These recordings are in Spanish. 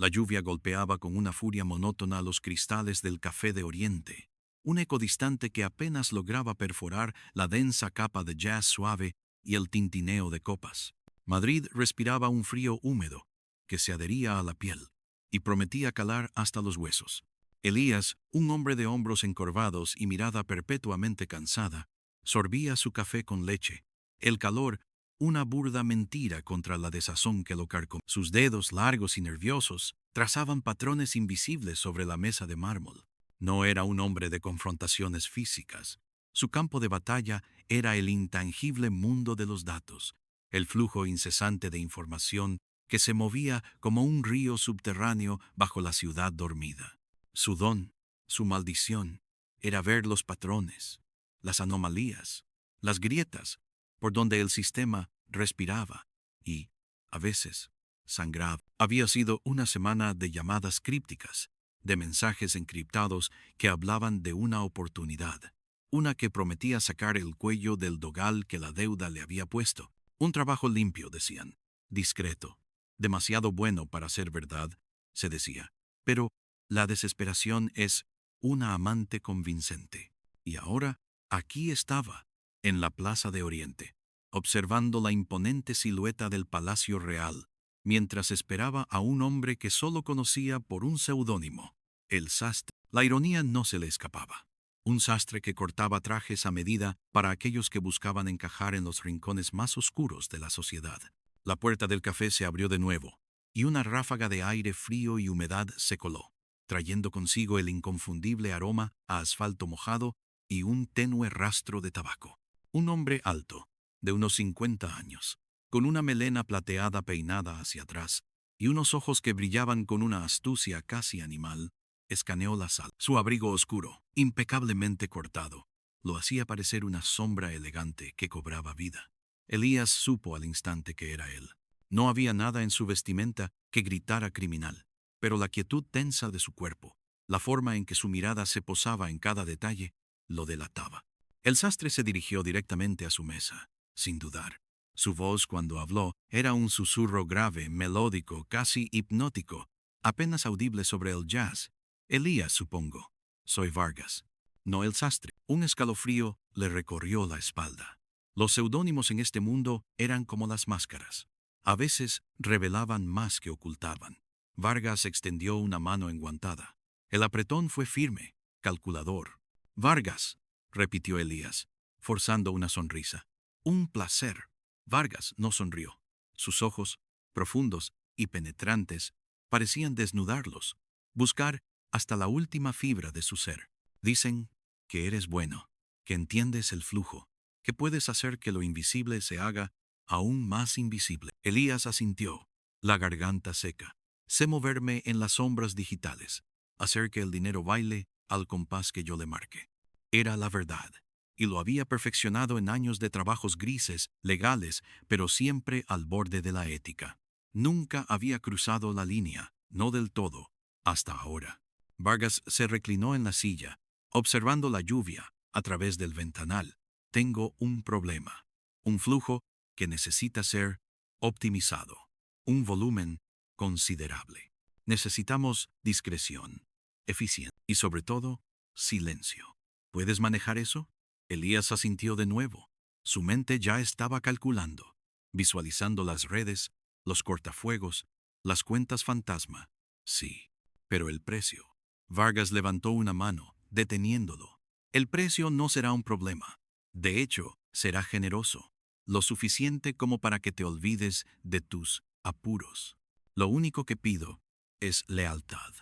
La lluvia golpeaba con una furia monótona los cristales del café de Oriente, un eco distante que apenas lograba perforar la densa capa de jazz suave y el tintineo de copas. Madrid respiraba un frío húmedo que se adhería a la piel y prometía calar hasta los huesos. Elías, un hombre de hombros encorvados y mirada perpetuamente cansada, sorbía su café con leche. El calor, una burda mentira contra la desazón que lo carcomía. Sus dedos largos y nerviosos trazaban patrones invisibles sobre la mesa de mármol. No era un hombre de confrontaciones físicas. Su campo de batalla era el intangible mundo de los datos, el flujo incesante de información que se movía como un río subterráneo bajo la ciudad dormida. Su don, su maldición, era ver los patrones, las anomalías, las grietas por donde el sistema respiraba y, a veces, sangraba. Había sido una semana de llamadas crípticas, de mensajes encriptados que hablaban de una oportunidad, una que prometía sacar el cuello del dogal que la deuda le había puesto. Un trabajo limpio, decían, discreto, demasiado bueno para ser verdad, se decía, pero la desesperación es una amante convincente. Y ahora, aquí estaba, en la Plaza de Oriente, observando la imponente silueta del Palacio Real, mientras esperaba a un hombre que solo conocía por un seudónimo, el sastre. La ironía no se le escapaba. Un sastre que cortaba trajes a medida para aquellos que buscaban encajar en los rincones más oscuros de la sociedad. La puerta del café se abrió de nuevo, y una ráfaga de aire frío y humedad se coló, trayendo consigo el inconfundible aroma a asfalto mojado y un tenue rastro de tabaco. Un hombre alto, de unos 50 años, con una melena plateada peinada hacia atrás y unos ojos que brillaban con una astucia casi animal, escaneó la sala. Su abrigo oscuro, impecablemente cortado, lo hacía parecer una sombra elegante que cobraba vida. Elías supo al instante que era él. No había nada en su vestimenta que gritara criminal, pero la quietud tensa de su cuerpo, la forma en que su mirada se posaba en cada detalle, lo delataba. El sastre se dirigió directamente a su mesa, sin dudar. Su voz, cuando habló, era un susurro grave, melódico, casi hipnótico, apenas audible sobre el jazz. Elías, supongo. Soy Vargas. No el sastre. Un escalofrío le recorrió la espalda. Los seudónimos en este mundo eran como las máscaras. A veces revelaban más que ocultaban. Vargas extendió una mano enguantada. El apretón fue firme, calculador. Vargas, repitió Elías, forzando una sonrisa. Un placer. Vargas no sonrió. Sus ojos, profundos y penetrantes, parecían desnudarlos, buscar hasta la última fibra de su ser. Dicen que eres bueno, que entiendes el flujo, que puedes hacer que lo invisible se haga aún más invisible. Elías asintió, la garganta seca. Sé moverme en las sombras digitales, hacer que el dinero baile al compás que yo le marque. Era la verdad, y lo había perfeccionado en años de trabajos grises, legales, pero siempre al borde de la ética. Nunca había cruzado la línea, no del todo, hasta ahora. Vargas se reclinó en la silla, observando la lluvia a través del ventanal. Tengo un problema, un flujo que necesita ser optimizado, un volumen considerable. Necesitamos discreción, eficiencia y, sobre todo, silencio. ¿Puedes manejar eso? Elías asintió de nuevo. Su mente ya estaba calculando, visualizando las redes, los cortafuegos, las cuentas fantasma. Sí, pero el precio. Vargas levantó una mano, deteniéndolo. El precio no será un problema. De hecho, será generoso, lo suficiente como para que te olvides de tus apuros. Lo único que pido es lealtad,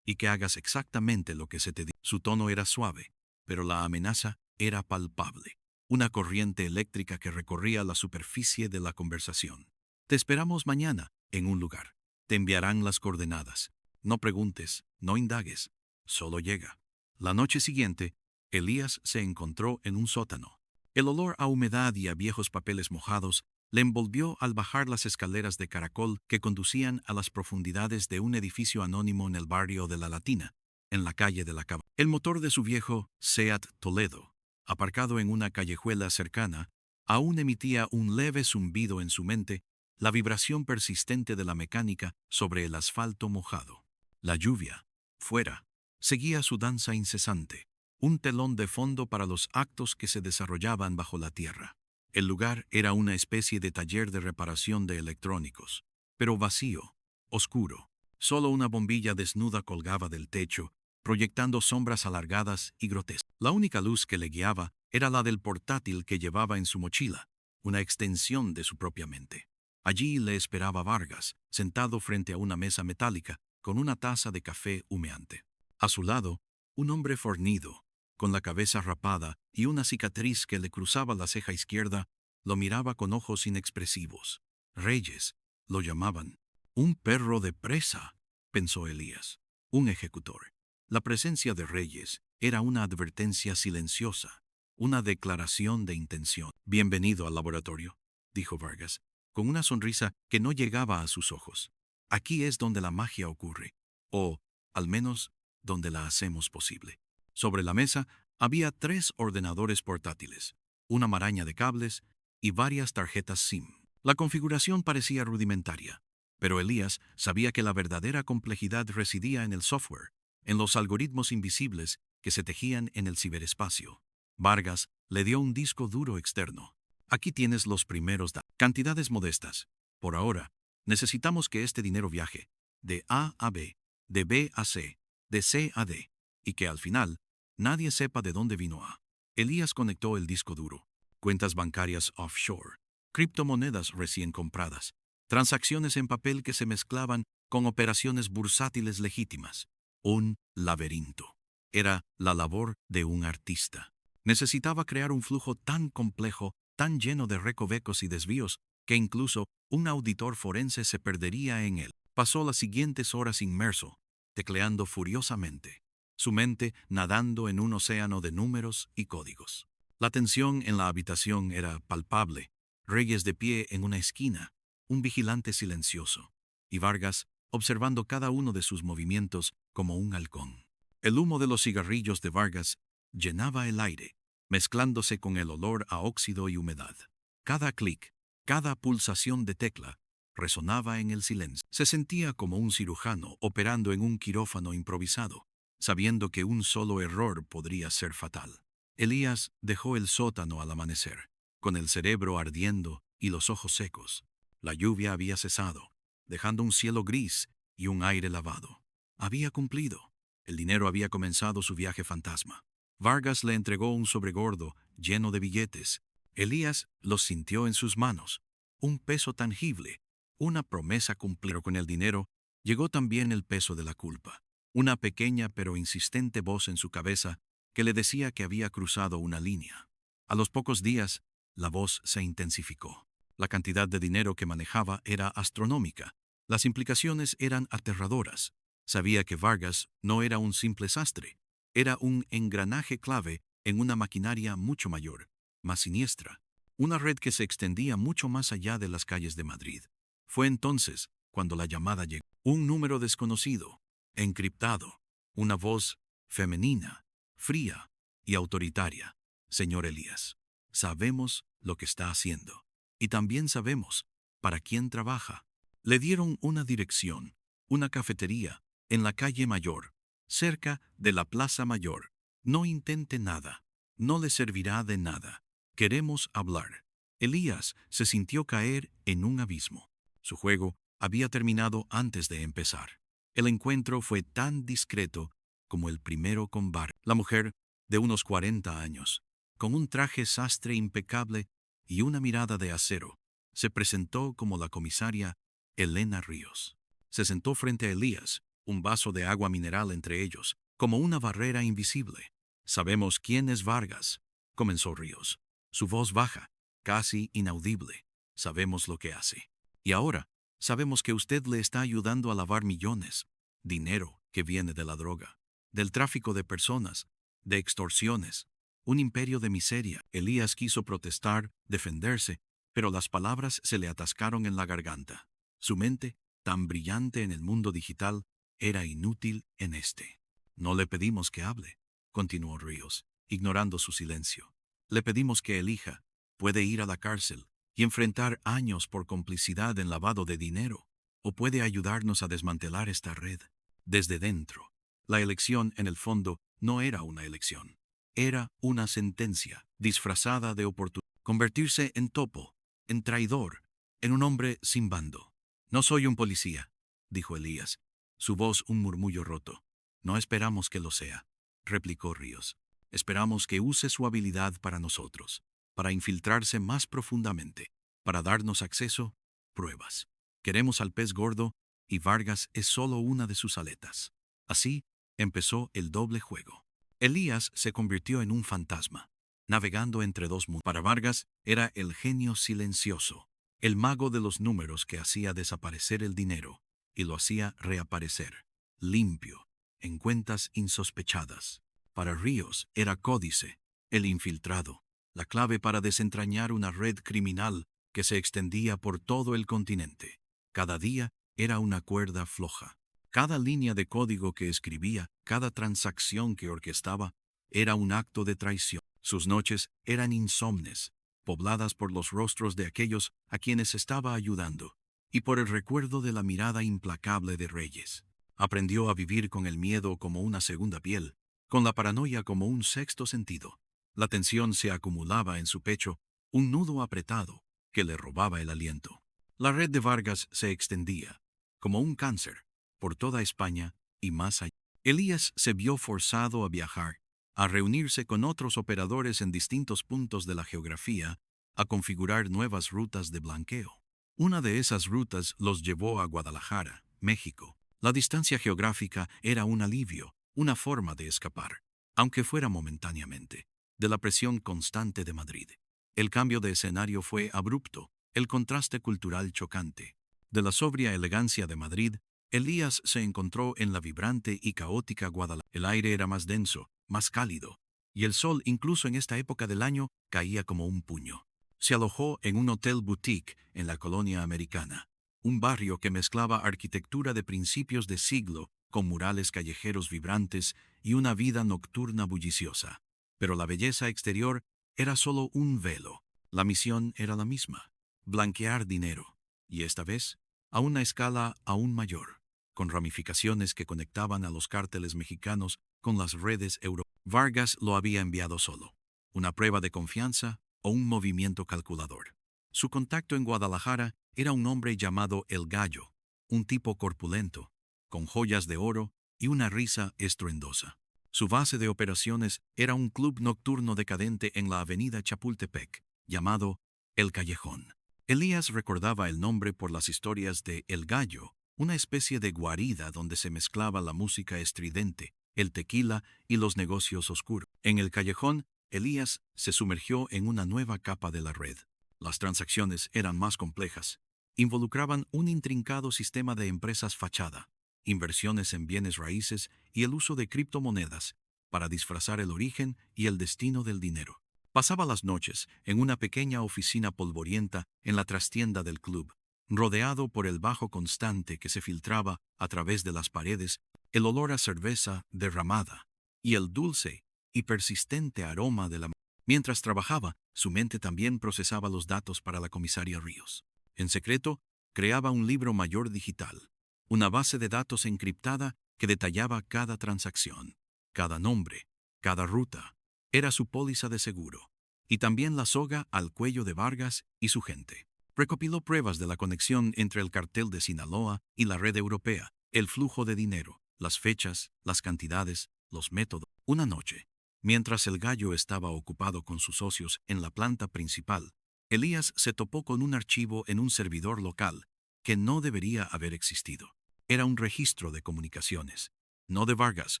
y que hagas exactamente lo que se te dice. Su tono era suave, pero la amenaza era palpable, una corriente eléctrica que recorría la superficie de la conversación. Te esperamos mañana, en un lugar. Te enviarán las coordenadas. No preguntes, no indagues, solo llega. La noche siguiente, Elías se encontró en un sótano. El olor a humedad y a viejos papeles mojados le envolvió al bajar las escaleras de caracol que conducían a las profundidades de un edificio anónimo en el barrio de La Latina, en la calle de la Cava. El motor de su viejo Seat Toledo, aparcado en una callejuela cercana, aún emitía un leve zumbido en su mente, la vibración persistente de la mecánica sobre el asfalto mojado. La lluvia, fuera, seguía su danza incesante, un telón de fondo para los actos que se desarrollaban bajo la tierra. El lugar era una especie de taller de reparación de electrónicos, pero vacío, oscuro. Solo una bombilla desnuda colgaba del techo, proyectando sombras alargadas y grotescas. La única luz que le guiaba era la del portátil que llevaba en su mochila, una extensión de su propia mente. Allí le esperaba Vargas, sentado frente a una mesa metálica, con una taza de café humeante. A su lado, un hombre fornido, con la cabeza rapada y una cicatriz que le cruzaba la ceja izquierda, lo miraba con ojos inexpresivos. Reyes, lo llamaban. Un perro de presa, pensó Elías. Un ejecutor. La presencia de Reyes era una advertencia silenciosa, una declaración de intención. Bienvenido al laboratorio, dijo Vargas, con una sonrisa que no llegaba a sus ojos. Aquí es donde la magia ocurre, o, al menos, donde la hacemos posible. Sobre la mesa había 3 ordenadores portátiles, una maraña de cables y varias tarjetas SIM. La configuración parecía rudimentaria, pero Elías sabía que la verdadera complejidad residía en el software, en los algoritmos invisibles que se tejían en el ciberespacio. Vargas le dio un disco duro externo. Aquí tienes los primeros datos. Cantidades modestas. Por ahora, necesitamos que este dinero viaje de A a B, de B a C, de C a D, y que al final nadie sepa de dónde vino A. Elías conectó el disco duro. Cuentas bancarias offshore, criptomonedas recién compradas, transacciones en papel que se mezclaban con operaciones bursátiles legítimas. Un laberinto. Era la labor de un artista. Necesitaba crear un flujo tan complejo, tan lleno de recovecos y desvíos, que incluso un auditor forense se perdería en él. Pasó las siguientes horas inmerso, tecleando furiosamente, su mente nadando en un océano de números y códigos. La tensión en la habitación era palpable. Reyes de pie en una esquina, un vigilante silencioso, y Vargas observando cada uno de sus movimientos como un halcón. El humo de los cigarrillos de Vargas llenaba el aire, mezclándose con el olor a óxido y humedad. Cada clic, cada pulsación de tecla, resonaba en el silencio. Se sentía como un cirujano operando en un quirófano improvisado, sabiendo que un solo error podría ser fatal. Elías dejó el sótano al amanecer, con el cerebro ardiendo y los ojos secos. La lluvia había cesado, dejando un cielo gris y un aire lavado. Había cumplido. El dinero había comenzado su viaje fantasma. Vargas le entregó un sobregordo lleno de billetes. Elías los sintió en sus manos. Un peso tangible, una promesa cumplida. Con el dinero llegó también el peso de la culpa. Una pequeña pero insistente voz en su cabeza que le decía que había cruzado una línea. A los pocos días, la voz se intensificó. La cantidad de dinero que manejaba era astronómica. Las implicaciones eran aterradoras. Sabía que Vargas no era un simple sastre. Era un engranaje clave en una maquinaria mucho mayor, más siniestra. Una red que se extendía mucho más allá de las calles de Madrid. Fue entonces cuando la llamada llegó. Un número desconocido, encriptado. Una voz femenina, fría y autoritaria. Señor Elías, sabemos lo que está haciendo. Y también sabemos para quién trabaja. Le dieron una dirección, una cafetería, en la calle Mayor, cerca de la Plaza Mayor. No intente nada. No le servirá de nada. Queremos hablar. Elías se sintió caer en un abismo. Su juego había terminado antes de empezar. El encuentro fue tan discreto como el primero con Vargas. La mujer, de unos 40 años, con un traje sastre impecable y una mirada de acero, se presentó como la comisaria Elena Ríos. Se sentó frente a Elías, un vaso de agua mineral entre ellos, como una barrera invisible. Sabemos quién es Vargas, comenzó Ríos. Su voz baja, casi inaudible. Sabemos lo que hace. Y ahora, sabemos que usted le está ayudando a lavar millones. Dinero que viene de la droga, del tráfico de personas, de extorsiones. Un imperio de miseria. Elías quiso protestar, defenderse, pero las palabras se le atascaron en la garganta. Su mente, tan brillante en el mundo digital, era inútil en este. No le pedimos que hable, continuó Ríos, ignorando su silencio. Le pedimos que elija. Puede ir a la cárcel, y enfrentar años por complicidad en lavado de dinero, o puede ayudarnos a desmantelar esta red desde dentro. La elección, en el fondo, no era una elección. Era una sentencia disfrazada de oportunidad. Convertirse en topo, en traidor, en un hombre sin bando. No soy un policía, dijo Elías, su voz un murmullo roto. No esperamos que lo sea, replicó Ríos. Esperamos que use su habilidad para nosotros, para infiltrarse más profundamente, para darnos acceso, pruebas. Queremos al pez gordo y Vargas es solo una de sus aletas. Así empezó el doble juego. Elías se convirtió en un fantasma, navegando entre dos mundos. Para Vargas era el genio silencioso, el mago de los números que hacía desaparecer el dinero y lo hacía reaparecer, limpio, en cuentas insospechadas. Para Ríos era Códice, el infiltrado, la clave para desentrañar una red criminal que se extendía por todo el continente. Cada día era una cuerda floja. Cada línea de código que escribía, cada transacción que orquestaba, era un acto de traición. Sus noches eran insomnes, pobladas por los rostros de aquellos a quienes estaba ayudando, y por el recuerdo de la mirada implacable de Reyes. Aprendió a vivir con el miedo como una segunda piel, con la paranoia como un sexto sentido. La tensión se acumulaba en su pecho, un nudo apretado que le robaba el aliento. La red de Vargas se extendía, como un cáncer, por toda España y más allá. Elías se vio forzado a viajar, a reunirse con otros operadores en distintos puntos de la geografía, a configurar nuevas rutas de blanqueo. Una de esas rutas los llevó a Guadalajara, México. La distancia geográfica era un alivio, una forma de escapar, aunque fuera momentáneamente, de la presión constante de Madrid. El cambio de escenario fue abrupto, el contraste cultural chocante. De la sobria elegancia de Madrid, Elías se encontró en la vibrante y caótica Guadalajara. El aire era más denso, más cálido, y el sol, incluso en esta época del año, caía como un puño. Se alojó en un hotel boutique en la colonia americana, un barrio que mezclaba arquitectura de principios de siglo con murales callejeros vibrantes y una vida nocturna bulliciosa. Pero la belleza exterior era solo un velo. La misión era la misma: blanquear dinero, y esta vez a una escala aún mayor, con ramificaciones que conectaban a los cárteles mexicanos con las redes europeas. Vargas lo había enviado solo, una prueba de confianza o un movimiento calculador. Su contacto en Guadalajara era un hombre llamado El Gallo, un tipo corpulento, con joyas de oro y una risa estruendosa. Su base de operaciones era un club nocturno decadente en la avenida Chapultepec, llamado El Callejón. Elías recordaba el nombre por las historias de El Gallo, una especie de guarida donde se mezclaba la música estridente, el tequila y los negocios oscuros. En El Callejón, Elías se sumergió en una nueva capa de la red. Las transacciones eran más complejas. Involucraban un intrincado sistema de empresas fachada, inversiones en bienes raíces y el uso de criptomonedas para disfrazar el origen y el destino del dinero. Pasaba las noches en una pequeña oficina polvorienta en la trastienda del club, rodeado por el bajo constante que se filtraba a través de las paredes, el olor a cerveza derramada y el dulce y persistente aroma de la... Mientras trabajaba, su mente también procesaba los datos para la comisaria Ríos. En secreto, creaba un libro mayor digital, una base de datos encriptada que detallaba cada transacción, cada nombre, cada ruta. Era su póliza de seguro, y también la soga al cuello de Vargas y su gente. Recopiló pruebas de la conexión entre el cartel de Sinaloa y la red europea, el flujo de dinero, las fechas, las cantidades, los métodos. Una noche, mientras el Gallo estaba ocupado con sus socios en la planta principal, Elías se topó con un archivo en un servidor local que no debería haber existido. Era un registro de comunicaciones, no de Vargas,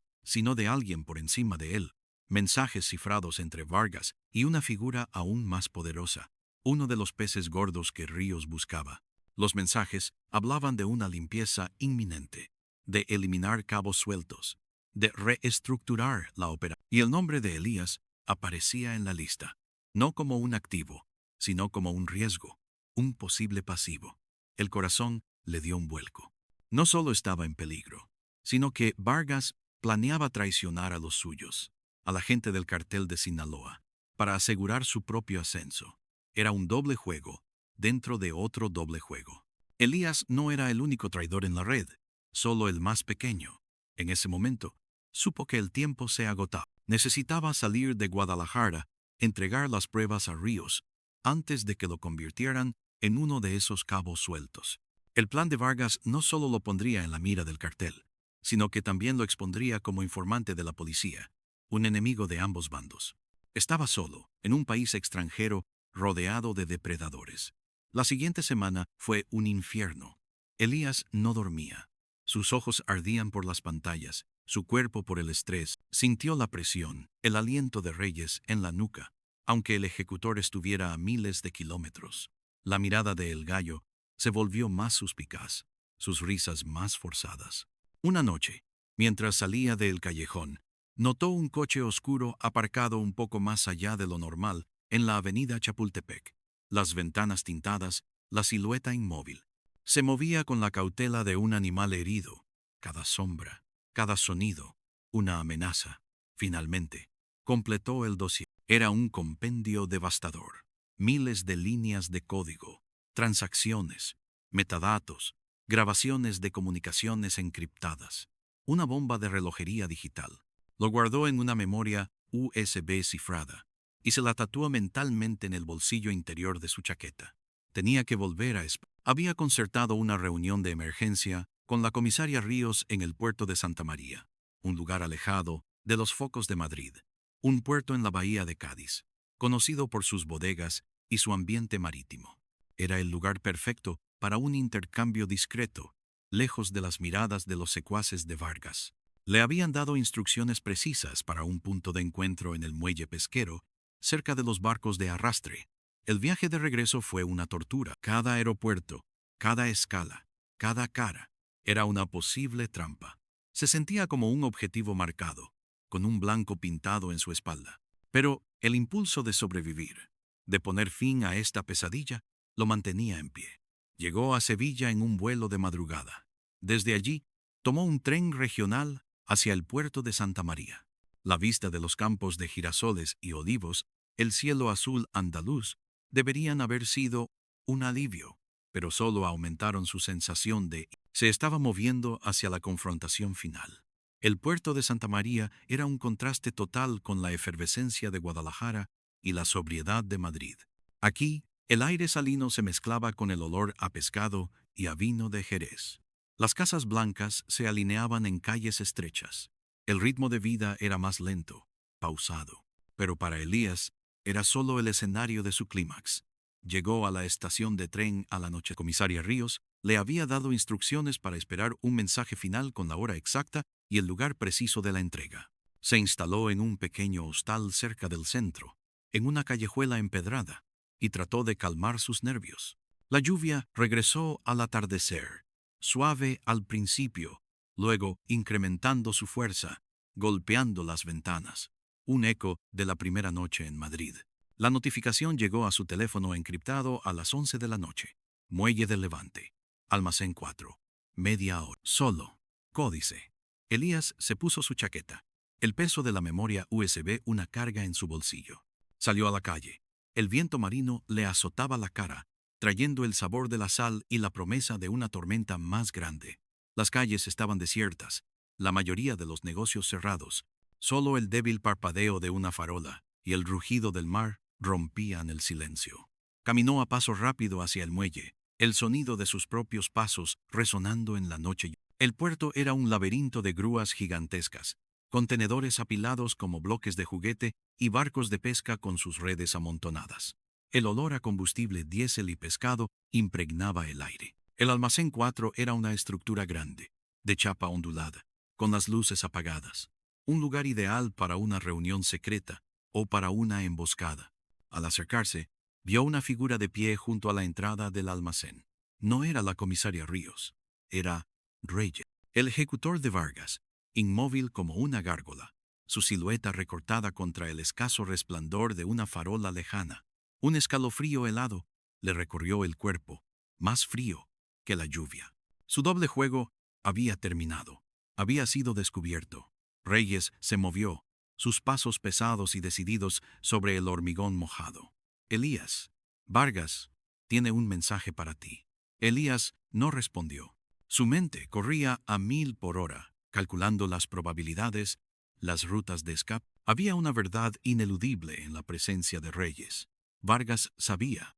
sino de alguien por encima de él. Mensajes cifrados entre Vargas y una figura aún más poderosa, uno de los peces gordos que Ríos buscaba. Los mensajes hablaban de una limpieza inminente, de eliminar cabos sueltos, de reestructurar la operación. Y el nombre de Elías aparecía en la lista, no como un activo, sino como un riesgo, un posible pasivo. El corazón le dio un vuelco. No solo estaba en peligro, sino que Vargas planeaba traicionar a los suyos, a la gente del cartel de Sinaloa, para asegurar su propio ascenso. Era un doble juego, dentro de otro doble juego. Elías no era el único traidor en la red, solo el más pequeño. En ese momento, supo que el tiempo se agotaba. Necesitaba salir de Guadalajara, entregar las pruebas a Ríos, antes de que lo convirtieran en uno de esos cabos sueltos. El plan de Vargas no solo lo pondría en la mira del cartel, sino que también lo expondría como informante de la policía, un enemigo de ambos bandos. Estaba solo, en un país extranjero, rodeado de depredadores. La siguiente semana fue un infierno. Elías no dormía. Sus ojos ardían por las pantallas, su cuerpo por el estrés. Sintió la presión, el aliento de Reyes en la nuca, aunque el ejecutor estuviera a miles de kilómetros. La mirada de El Gallo se volvió más suspicaz, sus risas más forzadas. Una noche, mientras salía del callejón, notó un coche oscuro aparcado un poco más allá de lo normal en la avenida Chapultepec. Las ventanas tintadas, la silueta inmóvil. Se movía con la cautela de un animal herido. Cada sombra, cada sonido, una amenaza. Finalmente, completó el dossier. Era un compendio devastador. Miles de líneas de código, transacciones, metadatos, grabaciones de comunicaciones encriptadas. Una bomba de relojería digital. Lo guardó en una memoria USB cifrada y se la tatuó mentalmente en el bolsillo interior de su chaqueta. Tenía que volver a España. Había concertado una reunión de emergencia con la comisaria Ríos en el puerto de Santa María, un lugar alejado de los focos de Madrid, un puerto en la bahía de Cádiz, conocido por sus bodegas y su ambiente marítimo. Era el lugar perfecto para un intercambio discreto, lejos de las miradas de los secuaces de Vargas. Le habían dado instrucciones precisas para un punto de encuentro en el muelle pesquero, cerca de los barcos de arrastre. El viaje de regreso fue una tortura. Cada aeropuerto, cada escala, cada cara, era una posible trampa. Se sentía como un objetivo marcado, con un blanco pintado en su espalda. Pero el impulso de sobrevivir, de poner fin a esta pesadilla, lo mantenía en pie. Llegó a Sevilla en un vuelo de madrugada. Desde allí, tomó un tren regional hacia el puerto de Santa María. La vista de los campos de girasoles y olivos, el cielo azul andaluz, deberían haber sido un alivio, pero solo aumentaron su sensación de se estaba moviendo hacia la confrontación final. El puerto de Santa María era un contraste total con la efervescencia de Guadalajara y la sobriedad de Madrid. Aquí, el aire salino se mezclaba con el olor a pescado y a vino de Jerez. Las casas blancas se alineaban en calles estrechas. El ritmo de vida era más lento, pausado. Pero para Elías, era solo el escenario de su clímax. Llegó a la estación de tren a la noche. Comisaria Ríos le había dado instrucciones para esperar un mensaje final con la hora exacta y el lugar preciso de la entrega. Se instaló en un pequeño hostal cerca del centro, en una callejuela empedrada, y trató de calmar sus nervios. La lluvia regresó al atardecer, suave al principio, luego incrementando su fuerza, golpeando las ventanas. Un eco de la primera noche en Madrid. La notificación llegó a su teléfono encriptado a las 11 de la noche. Muelle del Levante. Almacén 4. Media hora. Solo. Códice. Elías se puso su chaqueta. El peso de la memoria USB una carga en su bolsillo. Salió a la calle. El viento marino le azotaba la cara, trayendo el sabor de la sal y la promesa de una tormenta más grande. Las calles estaban desiertas, la mayoría de los negocios cerrados. Solo el débil parpadeo de una farola y el rugido del mar rompían el silencio. Caminó a paso rápido hacia el muelle, el sonido de sus propios pasos resonando en la noche. El puerto era un laberinto de grúas gigantescas, contenedores apilados como bloques de juguete y barcos de pesca con sus redes amontonadas. El olor a combustible diésel y pescado impregnaba el aire. El almacén 4 era una estructura grande, de chapa ondulada, con las luces apagadas. Un lugar ideal para una reunión secreta o para una emboscada. Al acercarse, vio una figura de pie junto a la entrada del almacén. No era la comisaria Ríos, era Reyes, el ejecutor de Vargas, inmóvil como una gárgola, su silueta recortada contra el escaso resplandor de una farola lejana. Un escalofrío helado le recorrió el cuerpo, más frío que la lluvia. Su doble juego había terminado, había sido descubierto. Reyes se movió, sus pasos pesados y decididos sobre el hormigón mojado. Elías. Vargas. tiene un mensaje para ti. Elías no respondió. Su mente corría a 1000 por hora, calculando las probabilidades, las rutas de escape. Había una verdad ineludible en la presencia de Reyes. Vargas sabía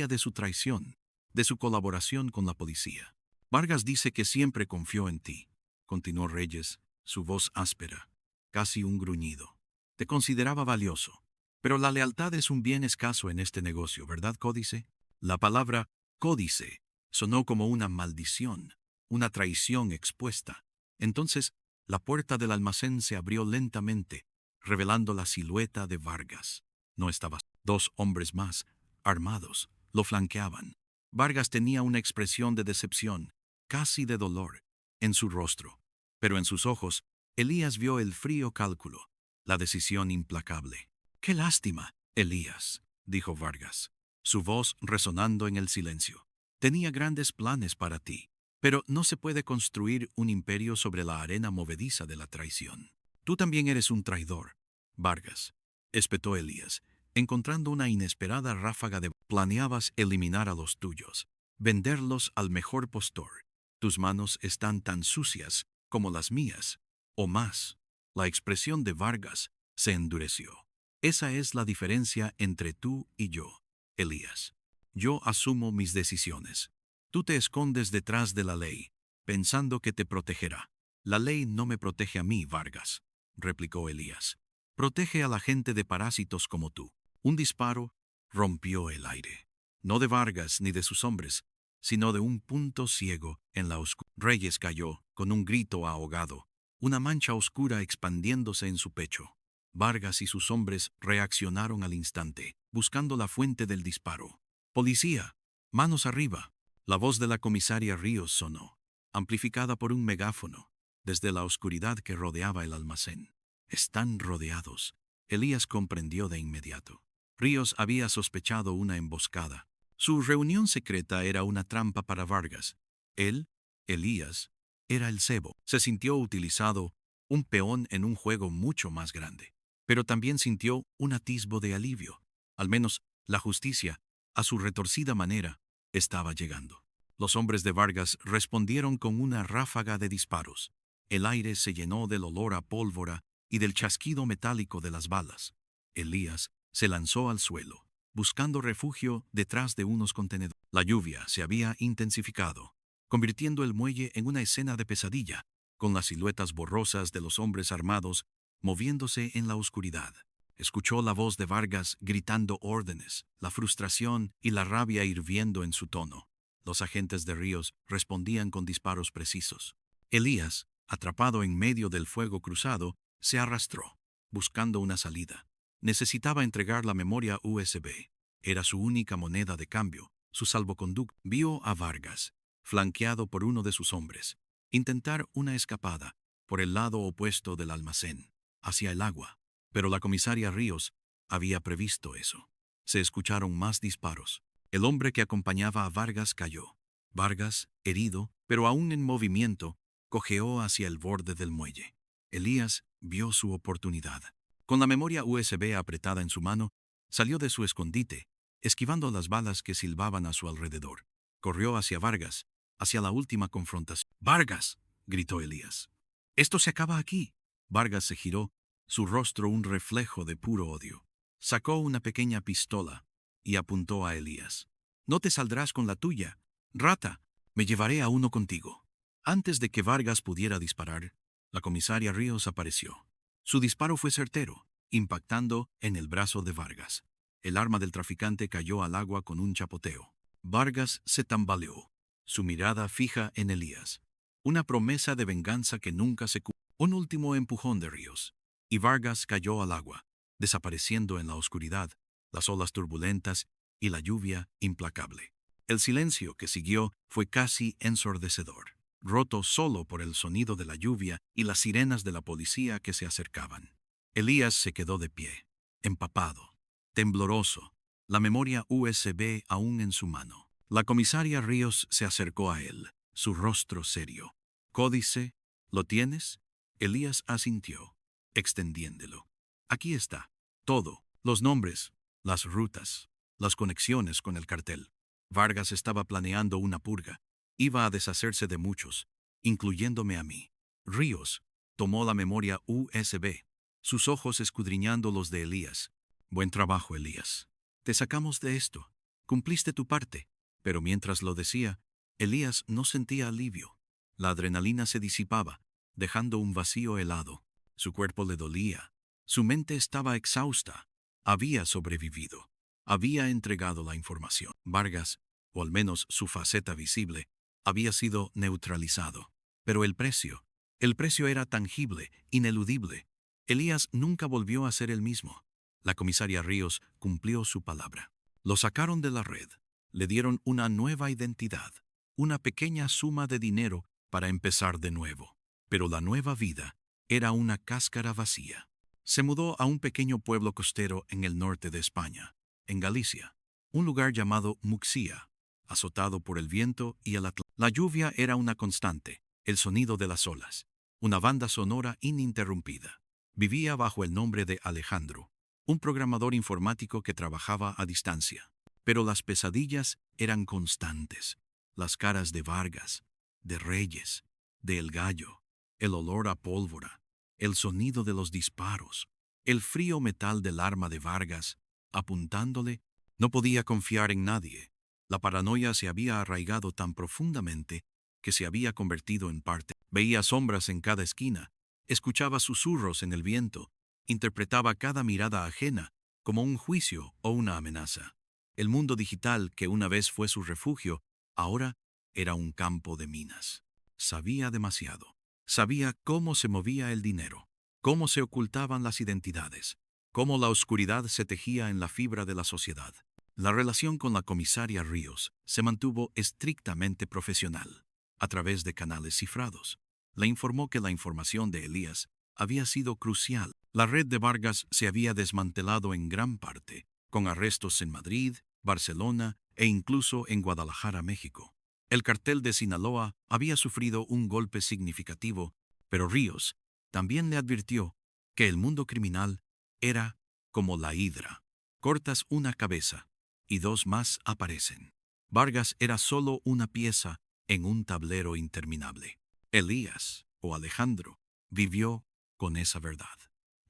de su traición, de su colaboración con la policía. Vargas dice que siempre confió en ti, continuó Reyes, su voz áspera, casi un gruñido. Te consideraba valioso. Pero la lealtad es un bien escaso en este negocio, ¿verdad, códice? La palabra códice sonó como una maldición, una traición expuesta. Entonces, la puerta del almacén se abrió lentamente, revelando la silueta de Vargas. No estaba. 2 hombres más, armados, lo flanqueaban. Vargas tenía una expresión de decepción, casi de dolor, en su rostro. Pero en sus ojos, Elías vio el frío cálculo, la decisión implacable. «¡Qué lástima, Elías!», dijo Vargas, su voz resonando en el silencio. «Tenía grandes planes para ti, pero no se puede construir un imperio sobre la arena movediza de la traición. Tú también eres un traidor, Vargas», espetó Elías, encontrando una inesperada ráfaga de... «Planeabas eliminar a los tuyos, venderlos al mejor postor. Tus manos están tan sucias como las mías, o más». La expresión de Vargas se endureció. «Esa es la diferencia entre tú y yo, Elías. Yo asumo mis decisiones. Tú te escondes detrás de la ley, pensando que te protegerá». «La ley no me protege a mí, Vargas», replicó Elías. «Protege a la gente de parásitos como tú». Un disparo rompió el aire. No de Vargas ni de sus hombres, sino de un punto ciego en la oscuridad. Reyes cayó, con un grito ahogado, una mancha oscura expandiéndose en su pecho. Vargas y sus hombres reaccionaron al instante, buscando la fuente del disparo. «¡Policía! ¡Manos arriba!». La voz de la comisaria Ríos sonó, amplificada por un megáfono, desde la oscuridad que rodeaba el almacén. «Están rodeados», Elías comprendió de inmediato. Ríos había sospechado una emboscada. Su reunión secreta era una trampa para Vargas. Él, Elías, era el cebo. Se sintió utilizado, un peón en un juego mucho más grande. Pero también sintió un atisbo de alivio. Al menos la justicia, a su retorcida manera, estaba llegando. Los hombres de Vargas respondieron con una ráfaga de disparos. El aire se llenó del olor a pólvora y del chasquido metálico de las balas. Elías se lanzó al suelo, buscando refugio detrás de unos contenedores. La lluvia se había intensificado, convirtiendo el muelle en una escena de pesadilla, con las siluetas borrosas de los hombres armados moviéndose en la oscuridad. Escuchó la voz de Vargas gritando órdenes, la frustración y la rabia hirviendo en su tono. Los agentes de Ríos respondían con disparos precisos. Elías, atrapado en medio del fuego cruzado, se arrastró, buscando una salida. Necesitaba entregar la memoria USB. Era su única moneda de cambio, su salvoconducto. Vio a Vargas, flanqueado por uno de sus hombres, intentar una escapada por el lado opuesto del almacén, hacia el agua. Pero la comisaria Ríos había previsto eso. Se escucharon más disparos. El hombre que acompañaba a Vargas cayó. Vargas, herido, pero aún en movimiento, cojeó hacia el borde del muelle. Elías vio su oportunidad. Con la memoria USB apretada en su mano, salió de su escondite, esquivando las balas que silbaban a su alrededor. Corrió hacia Vargas, hacia la última confrontación. «¡Vargas!», gritó Elías. «Esto se acaba aquí». Vargas se giró, su rostro un reflejo de puro odio. Sacó una pequeña pistola y apuntó a Elías. «No te saldrás con la tuya, rata. Me llevaré a uno contigo». Antes de que Vargas pudiera disparar, la comisaria Ríos apareció. Su disparo fue certero, impactando en el brazo de Vargas. El arma del traficante cayó al agua con un chapoteo. Vargas se tambaleó, su mirada fija en Elías. Una promesa de venganza que nunca se cumplió. Un último empujón de Ríos, y Vargas cayó al agua, desapareciendo en la oscuridad, las olas turbulentas y la lluvia implacable. El silencio que siguió fue casi ensordecedor, roto solo por el sonido de la lluvia y las sirenas de la policía que se acercaban. Elías se quedó de pie, empapado, tembloroso, la memoria USB aún en su mano. La comisaria Ríos se acercó a él, su rostro serio. «¿Códice? ¿Lo tienes?». Elías asintió, extendiéndolo. «Aquí está. Todo. Los nombres, las rutas, las conexiones con el cartel». Vargas estaba planeando una purga. Iba a deshacerse de muchos, incluyéndome a mí. Ríos tomó la memoria USB, sus ojos escudriñando los de Elías. Buen trabajo, Elías. Te sacamos de esto. Cumpliste tu parte. Pero mientras lo decía, Elías no sentía alivio. La adrenalina se disipaba, dejando un vacío helado. Su cuerpo le dolía. Su mente estaba exhausta. Había sobrevivido. Había entregado la información. Vargas, o al menos su faceta visible, había sido neutralizado. Pero el precio era tangible, ineludible. Elías nunca volvió a ser el mismo. La comisaria Ríos cumplió su palabra. Lo sacaron de la red. Le dieron una nueva identidad, una pequeña suma de dinero para empezar de nuevo. Pero la nueva vida era una cáscara vacía. Se mudó a un pequeño pueblo costero en el norte de España, en Galicia, un lugar llamado Muxía, azotado por el viento y el Atlántico. La lluvia era una constante, el sonido de las olas, una banda sonora ininterrumpida. Vivía bajo el nombre de Alejandro, un programador informático que trabajaba a distancia. Pero las pesadillas eran constantes. Las caras de Vargas, de Reyes, de El Gallo, el olor a pólvora, el sonido de los disparos, el frío metal del arma de Vargas, apuntándole. No podía confiar en nadie. La paranoia se había arraigado tan profundamente que se había convertido en parte. Veía sombras en cada esquina, escuchaba susurros en el viento, interpretaba cada mirada ajena como un juicio o una amenaza. El mundo digital, que una vez fue su refugio, ahora era un campo de minas. Sabía demasiado. Sabía cómo se movía el dinero, cómo se ocultaban las identidades, cómo la oscuridad se tejía en la fibra de la sociedad. La relación con la comisaria Ríos se mantuvo estrictamente profesional, a través de canales cifrados. Le informó que la información de Elías había sido crucial. La red de Vargas se había desmantelado en gran parte, con arrestos en Madrid, Barcelona e incluso en Guadalajara, México. El cartel de Sinaloa había sufrido un golpe significativo, pero Ríos también le advirtió que el mundo criminal era como la hidra. Cortas una cabeza y dos más aparecen. Vargas era solo una pieza en un tablero interminable. Elías, o Alejandro, vivió con esa verdad.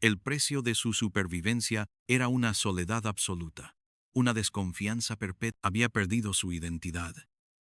El precio de su supervivencia era una soledad absoluta, una desconfianza perpetua. Había perdido su identidad,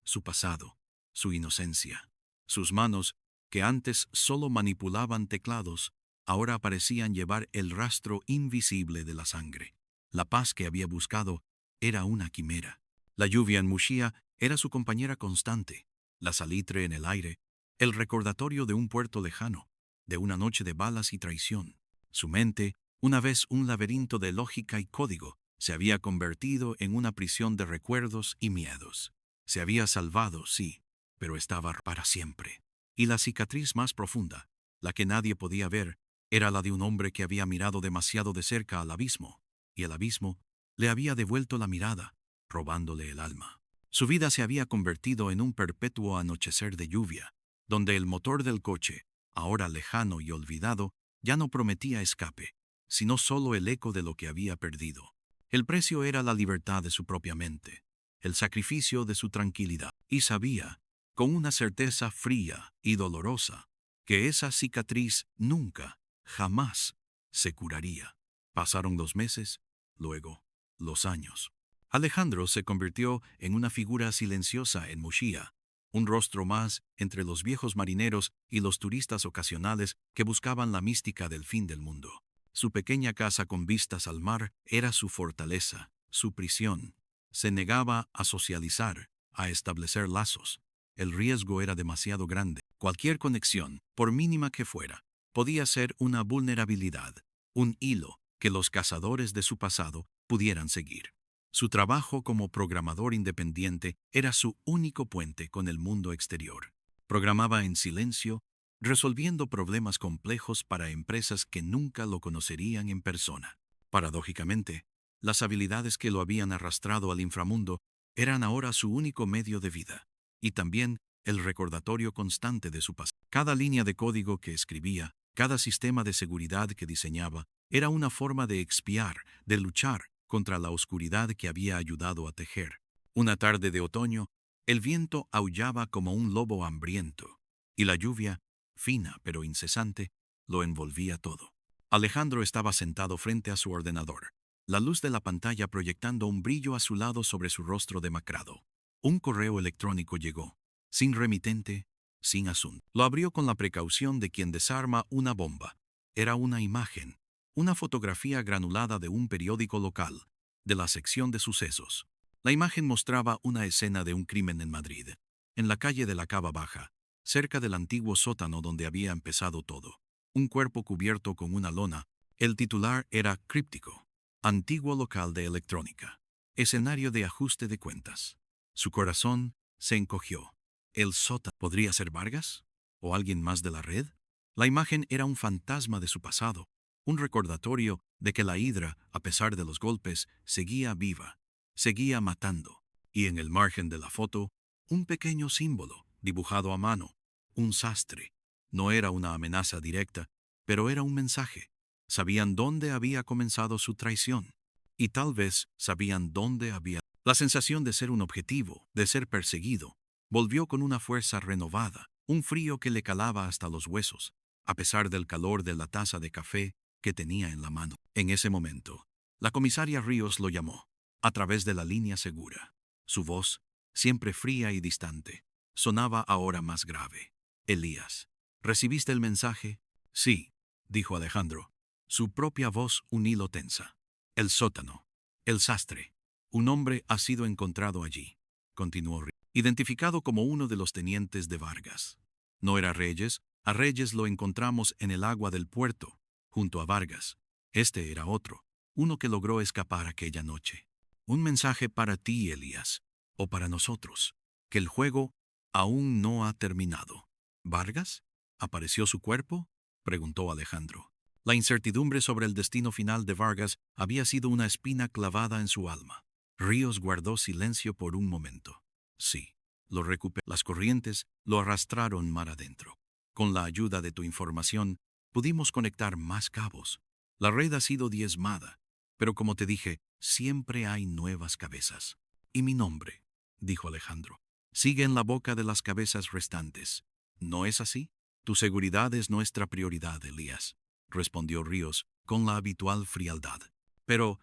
su pasado, su inocencia. Sus manos, que antes solo manipulaban teclados, ahora parecían llevar el rastro invisible de la sangre. La paz que había buscado era una quimera. La lluvia en Muxía era su compañera constante, la salitre en el aire, el recordatorio de un puerto lejano, de una noche de balas y traición. Su mente, una vez un laberinto de lógica y código, se había convertido en una prisión de recuerdos y miedos. Se había salvado, sí, pero estaba para siempre. Y la cicatriz más profunda, la que nadie podía ver, era la de un hombre que había mirado demasiado de cerca al abismo, y el abismo le había devuelto la mirada, robándole el alma. Su vida se había convertido en un perpetuo anochecer de lluvia, donde el motor del coche, ahora lejano y olvidado, ya no prometía escape, sino solo el eco de lo que había perdido. El precio era la libertad de su propia mente, el sacrificio de su tranquilidad, y sabía, con una certeza fría y dolorosa, que esa cicatriz nunca, jamás, se curaría. Pasaron los meses, luego los años. Alejandro se convirtió en una figura silenciosa en Muxía, un rostro más entre los viejos marineros y los turistas ocasionales que buscaban la mística del fin del mundo. Su pequeña casa con vistas al mar era su fortaleza, su prisión. Se negaba a socializar, a establecer lazos. El riesgo era demasiado grande. Cualquier conexión, por mínima que fuera, podía ser una vulnerabilidad, un hilo que los cazadores de su pasado pudieran seguir. Su trabajo como programador independiente era su único puente con el mundo exterior. Programaba en silencio, resolviendo problemas complejos para empresas que nunca lo conocerían en persona. Paradójicamente, las habilidades que lo habían arrastrado al inframundo eran ahora su único medio de vida, y también el recordatorio constante de su pasado. Cada línea de código que escribía, cada sistema de seguridad que diseñaba, era una forma de expiar, de luchar contra la oscuridad que había ayudado a tejer. Una tarde de otoño, el viento aullaba como un lobo hambriento, y la lluvia, fina pero incesante, lo envolvía todo. Alejandro estaba sentado frente a su ordenador, la luz de la pantalla proyectando un brillo azulado sobre su rostro demacrado. Un correo electrónico llegó, sin remitente, sin asunto. Lo abrió con la precaución de quien desarma una bomba. Era una imagen, una fotografía granulada de un periódico local, de la sección de sucesos. La imagen mostraba una escena de un crimen en Madrid, en la calle de la Cava Baja, cerca del antiguo sótano donde había empezado todo. Un cuerpo cubierto con una lona. El titular era críptico: antiguo local de electrónica, escenario de ajuste de cuentas. Su corazón se encogió. ¿El sótano podría ser Vargas? ¿O alguien más de la red? La imagen era un fantasma de su pasado, un recordatorio de que la hidra, a pesar de los golpes, seguía viva, seguía matando. Y en el margen de la foto, un pequeño símbolo, dibujado a mano, un sastre. No era una amenaza directa, pero era un mensaje. Sabían dónde había comenzado su traición. Y tal vez sabían dónde había. La sensación de ser un objetivo, de ser perseguido, volvió con una fuerza renovada, un frío que le calaba hasta los huesos, a pesar del calor de la taza de café que tenía en la mano. En ese momento, la comisaria Ríos lo llamó, a través de la línea segura. Su voz, siempre fría y distante, sonaba ahora más grave. Elías, ¿recibiste el mensaje? Sí, dijo Alejandro. Su propia voz un hilo tensa. El sótano. El sastre. Un hombre ha sido encontrado allí, continuó Ríos, identificado como uno de los tenientes de Vargas. No era Reyes, a Reyes lo encontramos en el agua del puerto, junto a Vargas. Este era otro, uno que logró escapar aquella noche. Un mensaje para ti, Elías, o para nosotros, que el juego aún no ha terminado. ¿Vargas? ¿Apareció su cuerpo?, preguntó Alejandro. La incertidumbre sobre el destino final de Vargas había sido una espina clavada en su alma. Ríos guardó silencio por un momento. Sí, lo recuperó. Las corrientes lo arrastraron mar adentro. Con la ayuda de tu información, pudimos conectar más cabos. La red ha sido diezmada, pero como te dije, siempre hay nuevas cabezas. Y mi nombre, dijo Alejandro, sigue en la boca de las cabezas restantes. ¿No es así? Tu seguridad es nuestra prioridad, Elías, respondió Ríos con la habitual frialdad. Pero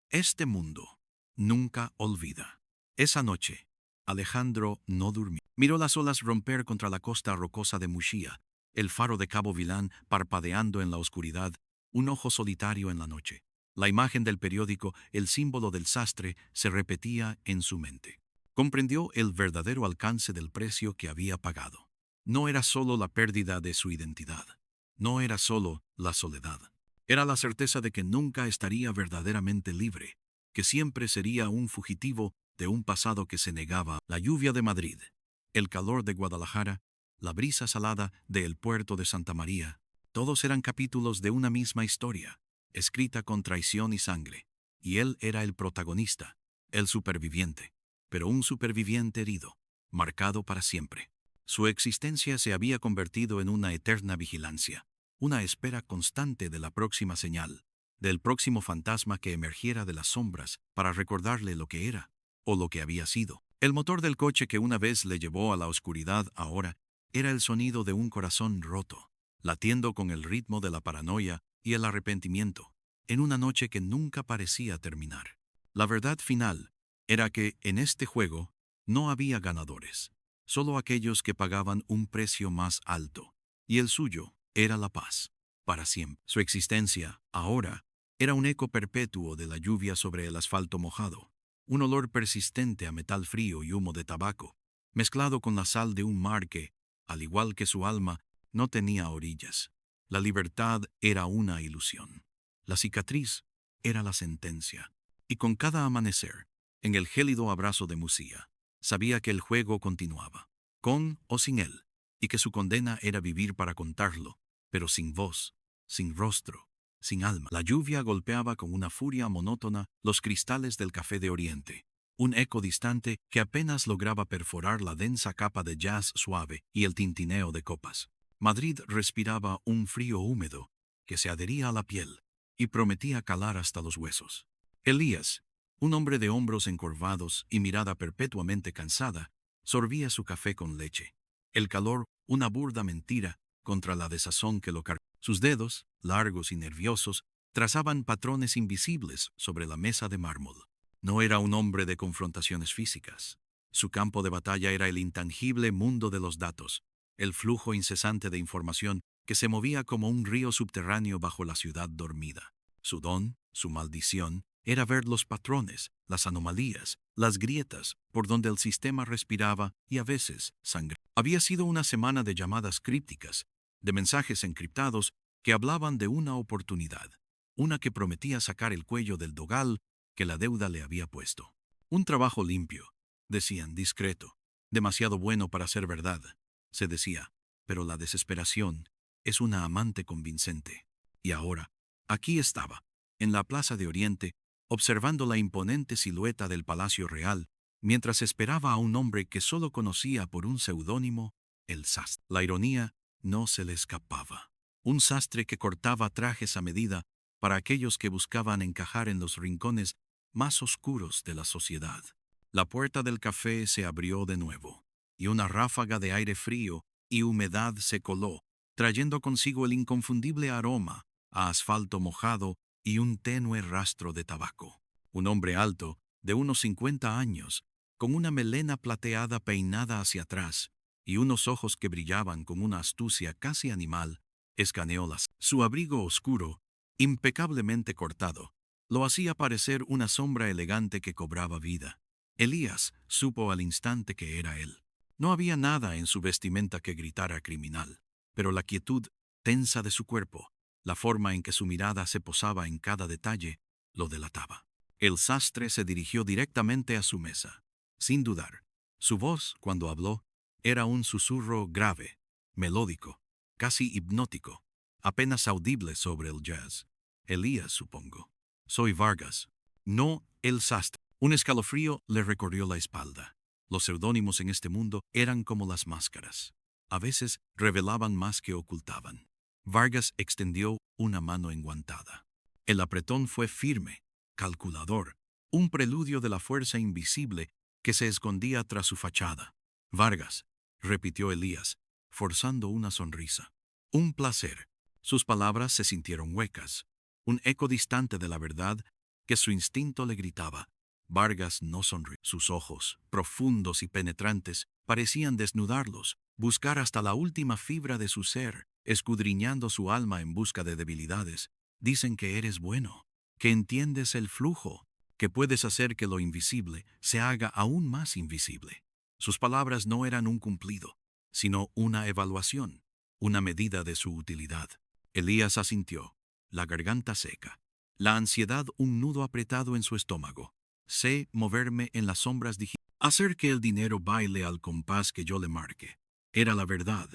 este mundo nunca olvida. Esa noche, Alejandro no durmió. Miró las olas romper contra la costa rocosa de Muxía, el faro de Cabo Vilán parpadeando en la oscuridad, un ojo solitario en la noche. La imagen del periódico, el símbolo del sastre, se repetía en su mente. Comprendió el verdadero alcance del precio que había pagado. No era solo la pérdida de su identidad. No era solo la soledad. Era la certeza de que nunca estaría verdaderamente libre, que siempre sería un fugitivo de un pasado que se negaba. La lluvia de Madrid, el calor de Guadalajara, la brisa salada del puerto de Santa María, todos eran capítulos de una misma historia, escrita con traición y sangre. Y él era el protagonista, el superviviente, pero un superviviente herido, marcado para siempre. Su existencia se había convertido en una eterna vigilancia, una espera constante de la próxima señal, del próximo fantasma que emergiera de las sombras para recordarle lo que era, o lo que había sido. El motor del coche que una vez le llevó a la oscuridad ahora era el sonido de un corazón roto, latiendo con el ritmo de la paranoia y el arrepentimiento, en una noche que nunca parecía terminar. La verdad final era que en este juego no había ganadores, solo aquellos que pagaban un precio más alto, y el suyo era la paz, para siempre. Su existencia, ahora, era un eco perpetuo de la lluvia sobre el asfalto mojado, un olor persistente a metal frío y humo de tabaco, mezclado con la sal de un mar que, al igual que su alma, no tenía orillas. La libertad era una ilusión. La cicatriz era la sentencia. Y con cada amanecer, en el gélido abrazo de Muxía, sabía que el juego continuaba, con o sin él, y que su condena era vivir para contarlo, pero sin voz, sin rostro, sin alma. La lluvia golpeaba con una furia monótona los cristales del café de Oriente, un eco distante que apenas lograba perforar la densa capa de jazz suave y el tintineo de copas. Madrid respiraba un frío húmedo que se adhería a la piel y prometía calar hasta los huesos. Elías, Un hombre de hombros encorvados y mirada perpetuamente cansada, sorbía su café con leche. El calor, una burda mentira contra la desazón que lo cargaba. Sus dedos, largos y nerviosos, trazaban patrones invisibles sobre la mesa de mármol. No era un hombre de confrontaciones físicas. Su campo de batalla era el intangible mundo de los datos, el flujo incesante de información que se movía como un río subterráneo bajo la ciudad dormida. Su don, su maldición, era ver los patrones, las anomalías, las grietas por donde el sistema respiraba y a veces sangraba. Había sido una semana de llamadas crípticas, de mensajes encriptados que hablaban de una oportunidad, una que prometía sacar el cuello del dogal que la deuda le había puesto. Un trabajo limpio, decían, discreto, demasiado bueno para ser verdad, se decía, pero la desesperación es una amante convincente. Y ahora, aquí estaba, en la Plaza de Oriente, observando la imponente silueta del Palacio Real, mientras esperaba a un hombre que solo conocía por un seudónimo, el sastre. La ironía no se le escapaba. Un sastre que cortaba trajes a medida para aquellos que buscaban encajar en los rincones más oscuros de la sociedad. La puerta del café se abrió de nuevo, y una ráfaga de aire frío y humedad se coló, trayendo consigo el inconfundible aroma a asfalto mojado y un tenue rastro de tabaco. Un hombre alto, de unos 50 años, con una melena plateada peinada hacia atrás y unos ojos que brillaban con una astucia casi animal, escaneó las. Su abrigo oscuro, impecablemente cortado, lo hacía parecer una sombra elegante que cobraba vida. Elías supo al instante que era él. No había nada en su vestimenta que gritara criminal, pero la quietud tensa de su cuerpo, la forma en que su mirada se posaba en cada detalle, lo delataba. El sastre se dirigió directamente a su mesa, sin dudar. Su voz, cuando habló, era un susurro grave, melódico, casi hipnótico, apenas audible sobre el jazz. Elías, supongo. Soy Vargas. No el sastre. Un escalofrío le recorrió la espalda. Los seudónimos en este mundo eran como las máscaras. A veces revelaban más que ocultaban. Vargas extendió una mano enguantada. El apretón fue firme, calculador, un preludio de la fuerza invisible que se escondía tras su fachada. Vargas, repitió Elías, forzando una sonrisa. Un placer. Sus palabras se sintieron huecas, un eco distante de la verdad que su instinto le gritaba. Vargas no sonrió. Sus ojos, profundos y penetrantes, parecían desnudarlos, buscar hasta la última fibra de su ser, escudriñando su alma en busca de debilidades. Dicen que eres bueno, que entiendes el flujo, que puedes hacer que lo invisible se haga aún más invisible. Sus palabras no eran un cumplido, sino una evaluación, una medida de su utilidad. Elías asintió, la garganta seca, la ansiedad un nudo apretado en su estómago. Sé moverme en las sombras digitales. Hacer que el dinero baile al compás que yo le marque. Era la verdad,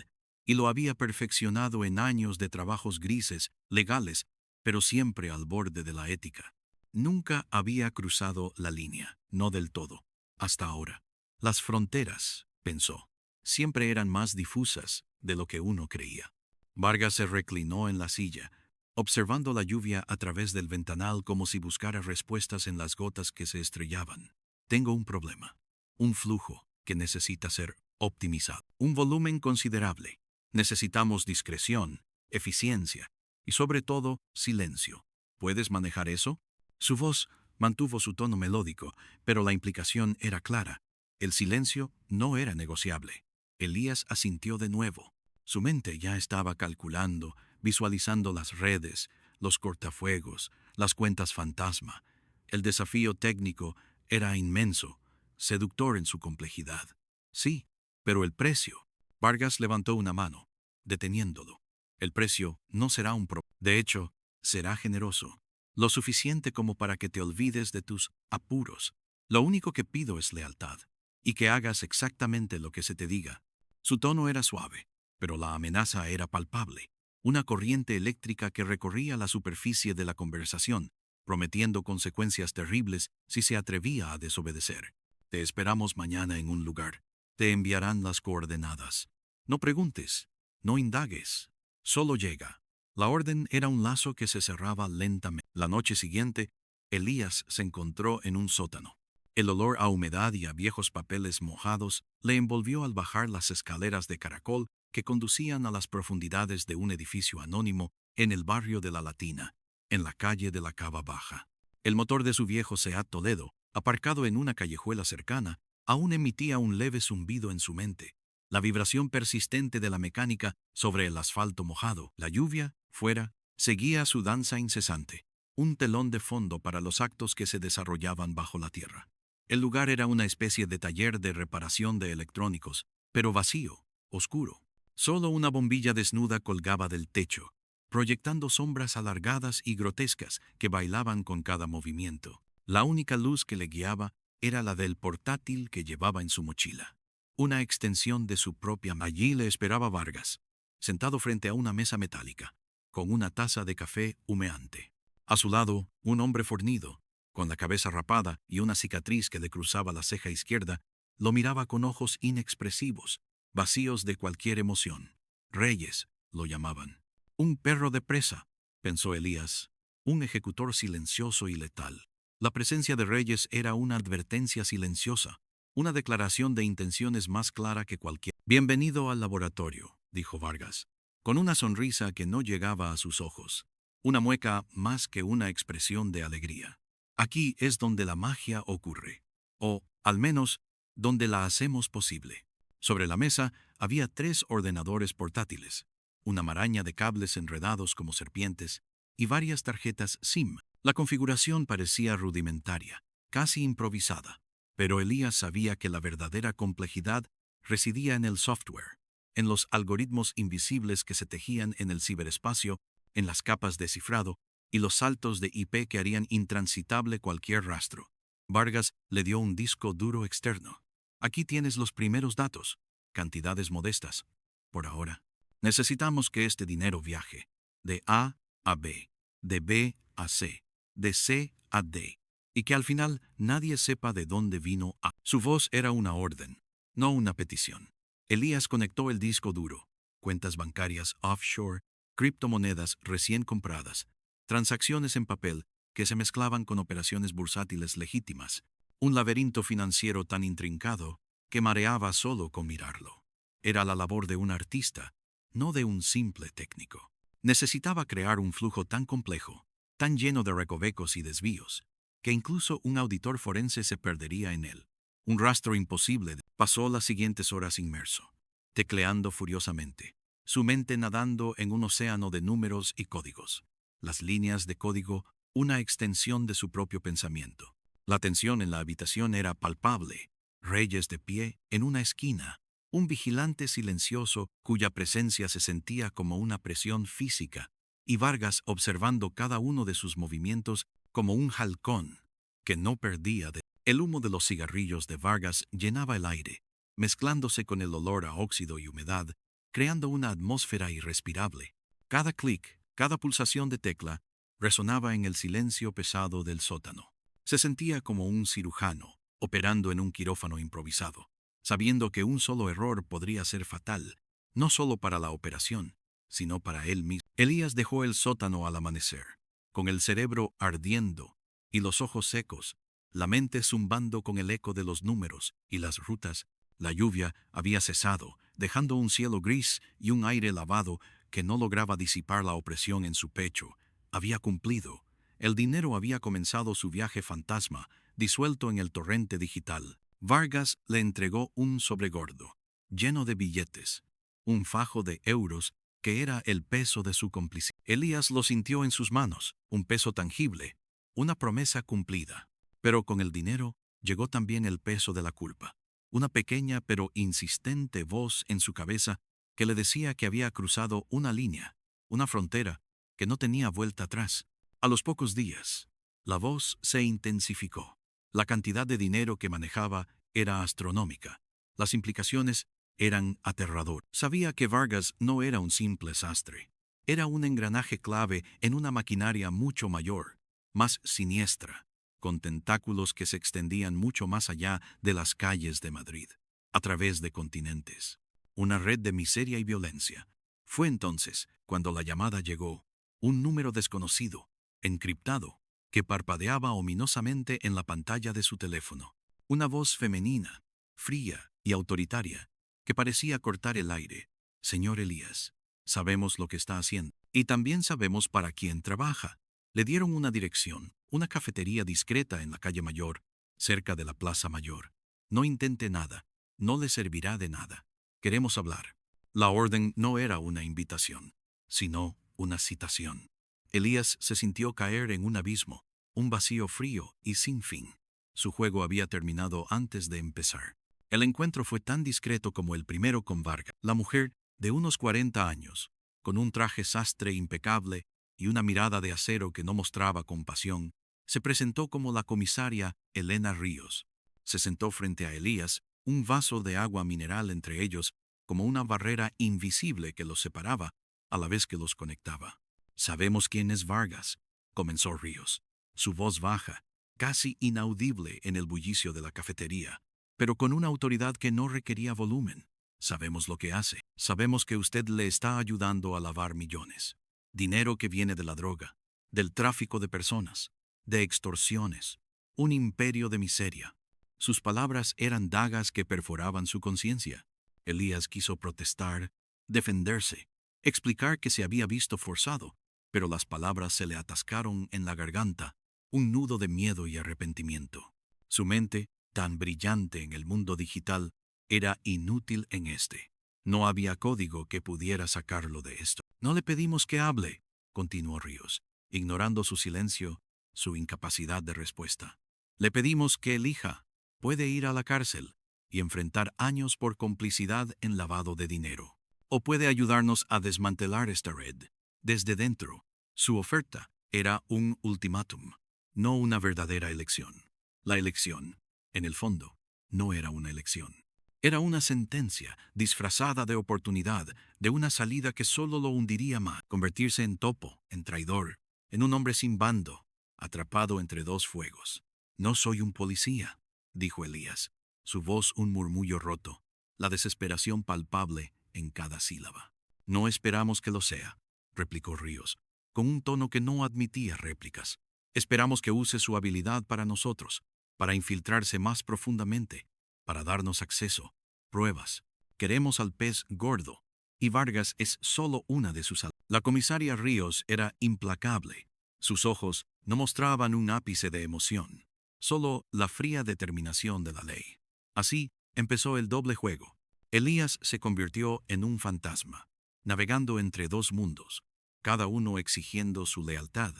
y lo había perfeccionado en años de trabajos grises, legales, pero siempre al borde de la ética. Nunca había cruzado la línea, no del todo, hasta ahora. Las fronteras, pensó, siempre eran más difusas de lo que uno creía. Vargas se reclinó en la silla, observando la lluvia a través del ventanal como si buscara respuestas en las gotas que se estrellaban. Tengo un problema, un flujo que necesita ser optimizado, un volumen considerable. Necesitamos discreción, eficiencia y sobre todo silencio. ¿Puedes manejar eso? Su voz mantuvo su tono melódico, pero la implicación era clara. El silencio no era negociable. Elías asintió de nuevo. Su mente ya estaba calculando, visualizando las redes, los cortafuegos, las cuentas fantasma. El desafío técnico era inmenso, seductor en su complejidad. Sí, pero el precio. Vargas levantó una mano, deteniéndolo. El precio no será un problema. De hecho, será generoso. Lo suficiente como para que te olvides de tus apuros. Lo único que pido es lealtad, y que hagas exactamente lo que se te diga. Su tono era suave, pero la amenaza era palpable. Una corriente eléctrica que recorría la superficie de la conversación, prometiendo consecuencias terribles si se atrevía a desobedecer. Te esperamos mañana en un lugar. Te enviarán las coordenadas. No preguntes, no indagues. Solo llega. La orden era un lazo que se cerraba lentamente. La noche siguiente, Elías se encontró en un sótano. El olor a humedad y a viejos papeles mojados le envolvió al bajar las escaleras de caracol que conducían a las profundidades de un edificio anónimo en el barrio de La Latina, en la calle de la Cava Baja. El motor de su viejo Seat Toledo, aparcado en una callejuela cercana, aún emitía un leve zumbido en su mente. La vibración persistente de la mecánica sobre el asfalto mojado, la lluvia, fuera, seguía su danza incesante, un telón de fondo para los actos que se desarrollaban bajo la tierra. El lugar era una especie de taller de reparación de electrónicos, pero vacío, oscuro. Solo una bombilla desnuda colgaba del techo, proyectando sombras alargadas y grotescas que bailaban con cada movimiento. La única luz que le guiaba era la del portátil que llevaba en su mochila. Una extensión de su propia mano. Allí le esperaba Vargas, sentado frente a una mesa metálica, con una taza de café humeante. A su lado, un hombre fornido, con la cabeza rapada y una cicatriz que le cruzaba la ceja izquierda, lo miraba con ojos inexpresivos, vacíos de cualquier emoción. Reyes, lo llamaban. Un perro de presa, pensó Elías, un ejecutor silencioso y letal. La presencia de Reyes era una advertencia silenciosa, una declaración de intenciones más clara que cualquier. Bienvenido al laboratorio, dijo Vargas, con una sonrisa que no llegaba a sus ojos, una mueca más que una expresión de alegría. Aquí es donde la magia ocurre, o, al menos, donde la hacemos posible. Sobre la mesa había 3 ordenadores portátiles, una maraña de cables enredados como serpientes y varias tarjetas SIM. La configuración parecía rudimentaria, casi improvisada, pero Elías sabía que la verdadera complejidad residía en el software, en los algoritmos invisibles que se tejían en el ciberespacio, en las capas de cifrado y los saltos de IP que harían intransitable cualquier rastro. Vargas le dio un disco duro externo. Aquí tienes los primeros datos, cantidades modestas, por ahora. Necesitamos que este dinero viaje de A a B, de B a C, de C a D, y que al final nadie sepa de dónde vino A. Su voz era una orden, no una petición. Elías conectó el disco duro, cuentas bancarias offshore, criptomonedas recién compradas, transacciones en papel que se mezclaban con operaciones bursátiles legítimas, un laberinto financiero tan intrincado que mareaba solo con mirarlo. Era la labor de un artista, no de un simple técnico. Necesitaba crear un flujo tan complejo, tan lleno de recovecos y desvíos, que incluso un auditor forense se perdería en él. Un rastro imposible. Pasó las siguientes horas inmerso, tecleando furiosamente, su mente nadando en un océano de números y códigos. Las líneas de código, una extensión de su propio pensamiento. La tensión en la habitación era palpable. Reyes de pie en una esquina, un vigilante silencioso cuya presencia se sentía como una presión física, y Vargas observando cada uno de sus movimientos como un halcón que no perdía de... El humo de los cigarrillos de Vargas llenaba el aire, mezclándose con el olor a óxido y humedad, creando una atmósfera irrespirable. Cada clic, cada pulsación de tecla, resonaba en el silencio pesado del sótano. Se sentía como un cirujano, operando en un quirófano improvisado, sabiendo que un solo error podría ser fatal, no solo para la operación, sino para él mismo. Elías dejó el sótano al amanecer, con el cerebro ardiendo y los ojos secos, la mente zumbando con el eco de los números y las rutas. La lluvia había cesado, dejando un cielo gris y un aire lavado que no lograba disipar la opresión en su pecho. Había cumplido. El dinero había comenzado su viaje fantasma, disuelto en el torrente digital. Vargas le entregó un sobregordo, lleno de billetes, un fajo de euros que era el peso de su complicidad. Elías lo sintió en sus manos, un peso tangible, una promesa cumplida. Pero con el dinero llegó también el peso de la culpa, una pequeña pero insistente voz en su cabeza que le decía que había cruzado una línea, una frontera, que no tenía vuelta atrás. A los pocos días, la voz se intensificó. La cantidad de dinero que manejaba era astronómica. Las implicaciones eran aterradoras. Sabía que Vargas no era un simple sastre. Era un engranaje clave en una maquinaria mucho mayor, más siniestra, con tentáculos que se extendían mucho más allá de las calles de Madrid, a través de continentes. Una red de miseria y violencia. Fue entonces cuando la llamada llegó, un número desconocido, encriptado, que parpadeaba ominosamente en la pantalla de su teléfono. Una voz femenina, fría y autoritaria, que parecía cortar el aire. Señor Elías, sabemos lo que está haciendo. Y también sabemos para quién trabaja. Le dieron una dirección, una cafetería discreta en la calle Mayor, cerca de la Plaza Mayor. No intente nada, no le servirá de nada. Queremos hablar. La orden no era una invitación, sino una citación. Elías se sintió caer en un abismo, un vacío frío y sin fin. Su juego había terminado antes de empezar. El encuentro fue tan discreto como el primero con Vargas. La mujer, de unos 40 años, con un traje sastre impecable y una mirada de acero que no mostraba compasión, se presentó como la comisaria Elena Ríos. Se sentó frente a Elías, un vaso de agua mineral entre ellos, como una barrera invisible que los separaba, a la vez que los conectaba. «Sabemos quién es Vargas», comenzó Ríos, su voz baja, casi inaudible en el bullicio de la cafetería, pero con una autoridad que no requería volumen. «Sabemos lo que hace. Sabemos que usted le está ayudando a lavar millones. Dinero que viene de la droga, del tráfico de personas, de extorsiones, un imperio de miseria». Sus palabras eran dagas que perforaban su conciencia. Elías quiso protestar, defenderse, explicar que se había visto forzado, pero las palabras se le atascaron en la garganta, un nudo de miedo y arrepentimiento. Su mente, tan brillante en el mundo digital, era inútil en este. No había código que pudiera sacarlo de esto. «No le pedimos que hable», continuó Ríos, ignorando su silencio, su incapacidad de respuesta. «Le pedimos que elija. Puede ir a la cárcel y enfrentar años por complicidad en lavado de dinero. O puede ayudarnos a desmantelar esta red desde dentro». Su oferta era un ultimátum, no una verdadera elección. La elección, en el fondo, no era una elección. Era una sentencia disfrazada de oportunidad, de una salida que solo lo hundiría más. Convertirse en topo, en traidor, en un hombre sin bando, atrapado entre dos fuegos. «No soy un policía», dijo Elías, su voz un murmullo roto, la desesperación palpable en cada sílaba. «No esperamos que lo sea», replicó Ríos, con un tono que no admitía réplicas. «Esperamos que use su habilidad para nosotros, para infiltrarse más profundamente, para darnos acceso, pruebas. Queremos al pez gordo, y Vargas es solo una de sus. La comisaria Ríos era implacable. Sus ojos no mostraban un ápice de emoción, solo la fría determinación de la ley. Así empezó el doble juego. Elías se convirtió en un fantasma, navegando entre dos mundos, cada uno exigiendo su lealtad,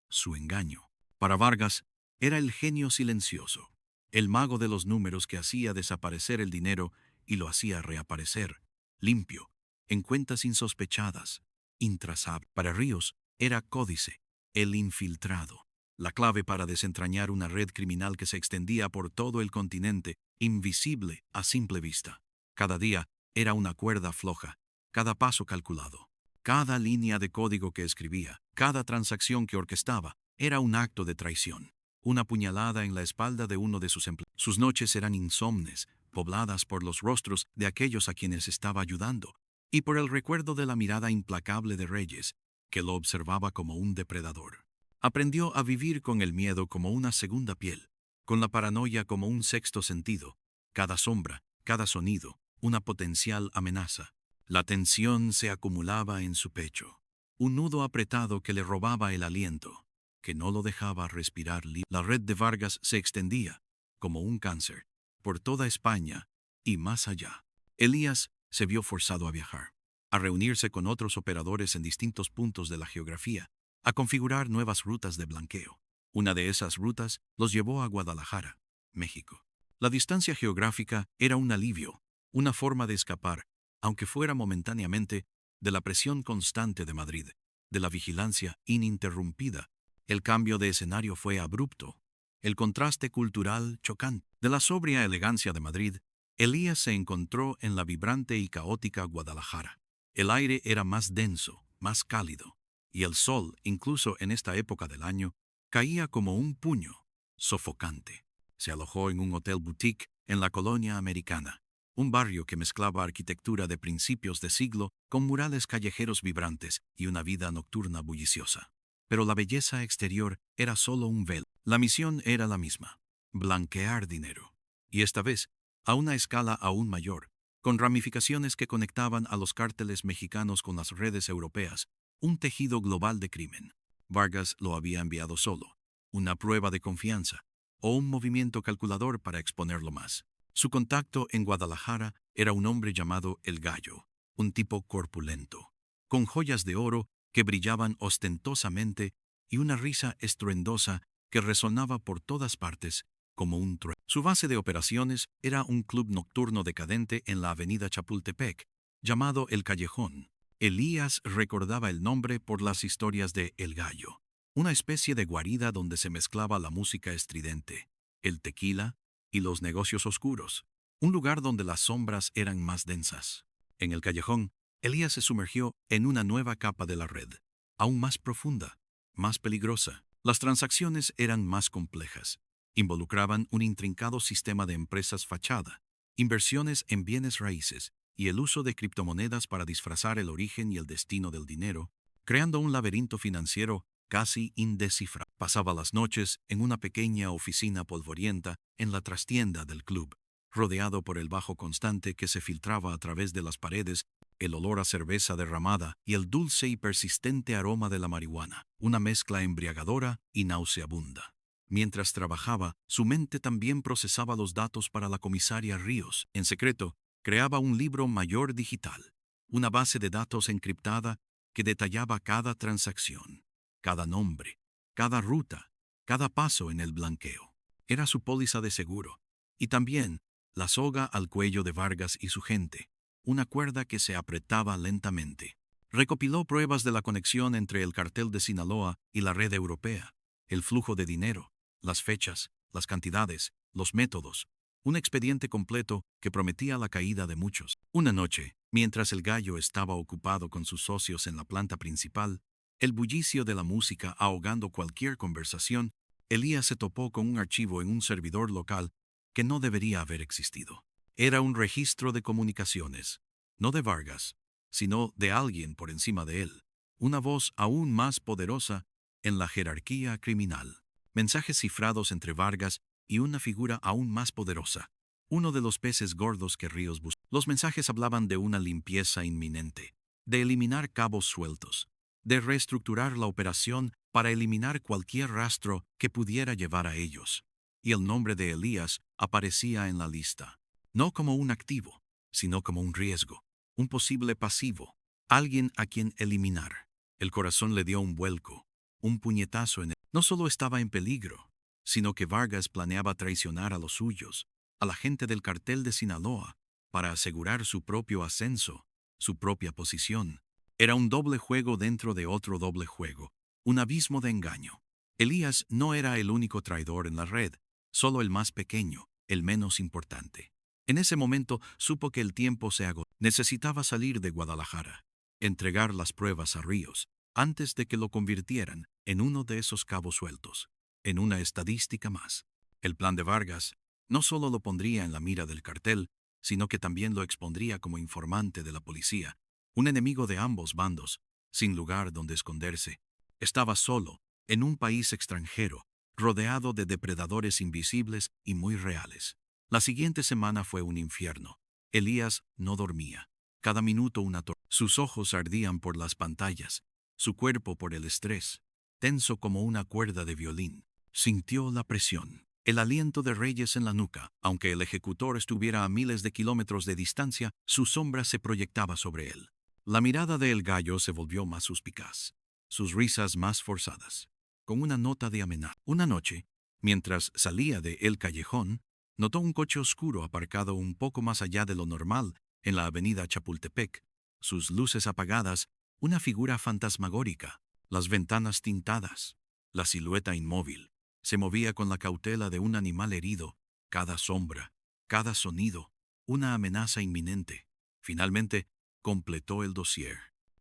su engaño. Para Vargas era el genio silencioso, el mago de los números que hacía desaparecer el dinero y lo hacía reaparecer, limpio, en cuentas insospechadas, intrazable. Para Ríos era Códice, el infiltrado, la clave para desentrañar una red criminal que se extendía por todo el continente, invisible a simple vista. Cada día era una cuerda floja, cada paso calculado. Cada línea de código que escribía, cada transacción que orquestaba, era un acto de traición, una puñalada en la espalda de uno de sus empleados. Sus noches eran insomnes, pobladas por los rostros de aquellos a quienes estaba ayudando, y por el recuerdo de la mirada implacable de Reyes, que lo observaba como un depredador. Aprendió a vivir con el miedo como una segunda piel, con la paranoia como un sexto sentido, cada sombra, cada sonido, una potencial amenaza. La tensión se acumulaba en su pecho, un nudo apretado que le robaba el aliento, que no lo dejaba respirar libre. La red de Vargas se extendía, como un cáncer, por toda España y más allá. Elías se vio forzado a viajar, a reunirse con otros operadores en distintos puntos de la geografía, a configurar nuevas rutas de blanqueo. Una de esas rutas los llevó a Guadalajara, México. La distancia geográfica era un alivio, una forma de escapar, aunque fuera momentáneamente, de la presión constante de Madrid, de la vigilancia ininterrumpida. El cambio de escenario fue abrupto, el contraste cultural chocante. De la sobria elegancia de Madrid, Elías se encontró en la vibrante y caótica Guadalajara. El aire era más denso, más cálido, y el sol, incluso en esta época del año, caía como un puño, sofocante. Se alojó en un hotel boutique en la colonia americana, un barrio que mezclaba arquitectura de principios de siglo con murales callejeros vibrantes y una vida nocturna bulliciosa. pero la belleza exterior era solo un velo. La misión era la misma: blanquear dinero. Y esta vez, a una escala aún mayor, con ramificaciones que conectaban a los cárteles mexicanos con las redes europeas, un tejido global de crimen. Vargas lo había enviado solo, una prueba de confianza, o un movimiento calculador para exponerlo más. Su contacto en Guadalajara era un hombre llamado El Gallo, un tipo corpulento, con joyas de oro que brillaban ostentosamente y una risa estruendosa que resonaba por todas partes como un trueno. Su base de operaciones era un club nocturno decadente en la avenida Chapultepec, llamado El Callejón. Elías recordaba el nombre por las historias de El Gallo, una especie de guarida donde se mezclaba la música estridente, el tequila y los negocios oscuros, un lugar donde las sombras eran más densas. En El Callejón, Elías se sumergió en una nueva capa de la red, aún más profunda, más peligrosa. Las transacciones eran más complejas. Involucraban un intrincado sistema de empresas fachada, inversiones en bienes raíces y el uso de criptomonedas para disfrazar el origen y el destino del dinero, creando un laberinto financiero casi indescifrable. Pasaba las noches en una pequeña oficina polvorienta en la trastienda del club, rodeado por el bajo constante que se filtraba a través de las paredes, el olor a cerveza derramada y el dulce y persistente aroma de la marihuana, una mezcla embriagadora y nauseabunda. Mientras trabajaba, su mente también procesaba los datos para la comisaria Ríos. En secreto, creaba un libro mayor digital, una base de datos encriptada que detallaba cada transacción, cada nombre, cada ruta, cada paso en el blanqueo. Era su póliza de seguro, y también la soga al cuello de Vargas y su gente, una cuerda que se apretaba lentamente. Recopiló pruebas de la conexión entre el cartel de Sinaloa y la red europea, el flujo de dinero, las fechas, las cantidades, los métodos, un expediente completo que prometía la caída de muchos. Una noche, mientras el Gallo estaba ocupado con sus socios en la planta principal, el bullicio de la música ahogando cualquier conversación, Elías se topó con un archivo en un servidor local que no debería haber existido. Era un registro de comunicaciones, no de Vargas, sino de alguien por encima de él, una voz aún más poderosa en la jerarquía criminal. Mensajes cifrados entre Vargas y una figura aún más poderosa, uno de los peces gordos que Ríos buscó. Los mensajes hablaban de una limpieza inminente, de eliminar cabos sueltos, de reestructurar la operación para eliminar cualquier rastro que pudiera llevar a ellos. Y el nombre de Elías aparecía en la lista, no como un activo, sino como un riesgo, un posible pasivo, alguien a quien eliminar. El corazón le dio un vuelco, un puñetazo en él. No solo estaba en peligro, sino que Vargas planeaba traicionar a los suyos, a la gente del cartel de Sinaloa, para asegurar su propio ascenso, su propia posición. Era un doble juego dentro de otro doble juego, un abismo de engaño. Elías no era el único traidor en la red, solo el más pequeño, el menos importante. En ese momento supo que el tiempo se agotó. Necesitaba salir de Guadalajara, entregar las pruebas a Ríos, antes de que lo convirtieran en uno de esos cabos sueltos, en una estadística más. El plan de Vargas no solo lo pondría en la mira del cartel, sino que también lo expondría como informante de la policía, un enemigo de ambos bandos, sin lugar donde esconderse. Estaba solo, en un país extranjero, rodeado de depredadores invisibles y muy reales. La siguiente semana fue un infierno. Elías no dormía. Cada minuto una tortura. Sus ojos ardían por las pantallas, su cuerpo por el estrés, tenso como una cuerda de violín. Sintió la presión, el aliento de Reyes en la nuca. Aunque el ejecutor estuviera a miles de kilómetros de distancia, su sombra se proyectaba sobre él. La mirada de El Gallo se volvió más suspicaz, sus risas más forzadas, con una nota de amenaza. Una noche, mientras salía de El Callejón, notó un coche oscuro aparcado un poco más allá de lo normal en la avenida Chapultepec, sus luces apagadas, una figura fantasmagórica, las ventanas tintadas, la silueta inmóvil. Se movía con la cautela de un animal herido, cada sombra, cada sonido, una amenaza inminente. Finalmente, completó el dossier.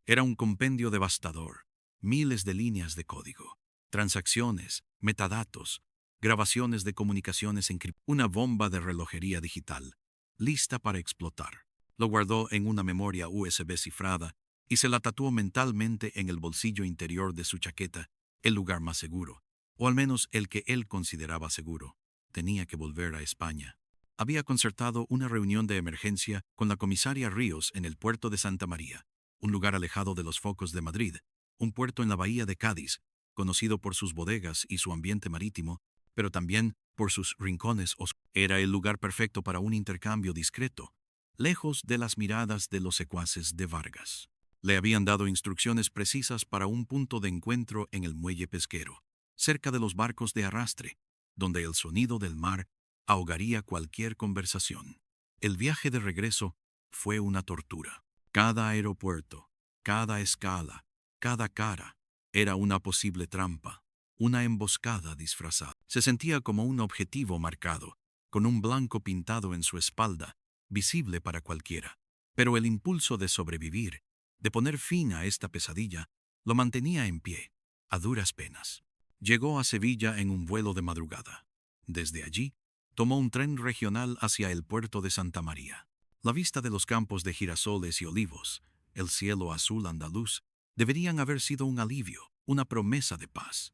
Era un compendio devastador, miles de líneas de código, transacciones, metadatos, grabaciones de comunicaciones encriptadas, una bomba de relojería digital, lista para explotar. Lo guardó en una memoria USB cifrada y se la tatuó mentalmente en el bolsillo interior de su chaqueta, el lugar más seguro, o al menos el que él consideraba seguro. Tenía que volver a España. Había concertado una reunión de emergencia con la comisaria Ríos en el puerto de Santa María, un lugar alejado de los focos de Madrid, un puerto en la bahía de Cádiz, conocido por sus bodegas y su ambiente marítimo, pero también por sus rincones oscuros. Era el lugar perfecto para un intercambio discreto, lejos de las miradas de los secuaces de Vargas. Le habían dado instrucciones precisas para un punto de encuentro en el muelle pesquero, cerca de los barcos de arrastre, donde el sonido del mar ahogaría cualquier conversación. El viaje de regreso fue una tortura. Cada aeropuerto, cada escala, cada cara, era una posible trampa, una emboscada disfrazada. Se sentía como un objetivo marcado, con un blanco pintado en su espalda, visible para cualquiera. Pero el impulso de sobrevivir, de poner fin a esta pesadilla, lo mantenía en pie, a duras penas. Llegó a Sevilla en un vuelo de madrugada. Desde allí, tomó un tren regional hacia el puerto de Santa María. La vista de los campos de girasoles y olivos, el cielo azul andaluz, deberían haber sido un alivio, una promesa de paz.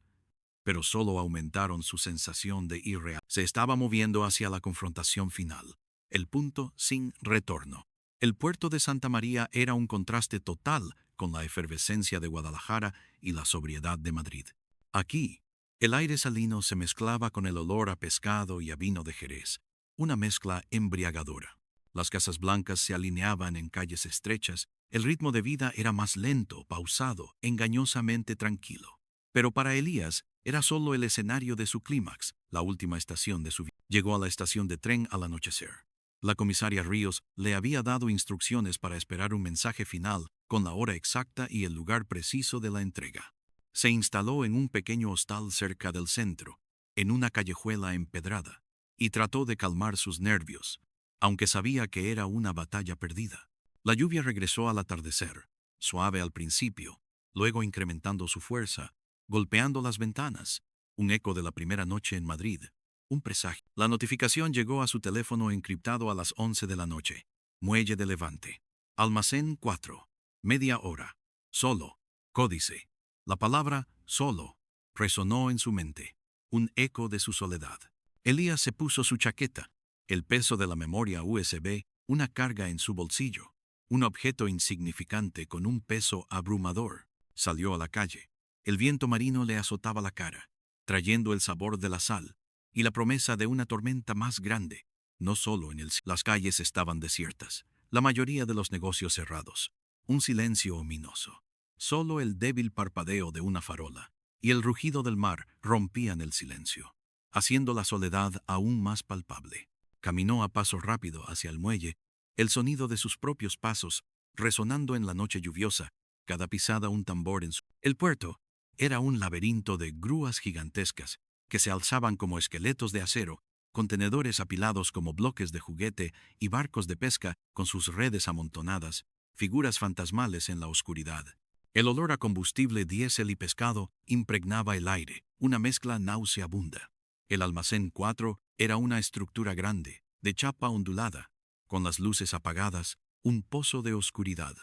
Pero solo aumentaron su sensación de irreal. Se estaba moviendo hacia la confrontación final, el punto sin retorno. El puerto de Santa María era un contraste total con la efervescencia de Guadalajara y la sobriedad de Madrid. Aquí, el aire salino se mezclaba con el olor a pescado y a vino de Jerez, una mezcla embriagadora. Las casas blancas se alineaban en calles estrechas, el ritmo de vida era más lento, pausado, engañosamente tranquilo. Pero para Elías era solo el escenario de su clímax, la última estación de su vida. Llegó a la estación de tren al anochecer. La comisaria Ríos le había dado instrucciones para esperar un mensaje final con la hora exacta y el lugar preciso de la entrega. Se instaló en un pequeño hostal cerca del centro, en una callejuela empedrada, y trató de calmar sus nervios, aunque sabía que era una batalla perdida. La lluvia regresó al atardecer, suave al principio, luego incrementando su fuerza, golpeando las ventanas, un eco de la primera noche en Madrid, un presagio. La notificación llegó a su teléfono encriptado a las 11 de la noche. Muelle de Levante. Almacén 4. Media hora. Solo. Códice. La palabra solo resonó en su mente, un eco de su soledad. Elías se puso su chaqueta, el peso de la memoria USB, una carga en su bolsillo, un objeto insignificante con un peso abrumador. Salió a la calle. El viento marino le azotaba la cara, trayendo el sabor de la sal y la promesa de una tormenta más grande. No solo en las calles estaban desiertas, la mayoría de los negocios cerrados, un silencio ominoso. Solo el débil parpadeo de una farola y el rugido del mar rompían el silencio, haciendo la soledad aún más palpable. Caminó a paso rápido hacia el muelle, el sonido de sus propios pasos resonando en la noche lluviosa, cada pisada un tambor en su... El puerto era un laberinto de grúas gigantescas que se alzaban como esqueletos de acero, contenedores apilados como bloques de juguete y barcos de pesca con sus redes amontonadas, figuras fantasmales en la oscuridad. El olor a combustible diésel y pescado impregnaba el aire, una mezcla nauseabunda. El almacén 4 era una estructura grande, de chapa ondulada, con las luces apagadas, un pozo de oscuridad.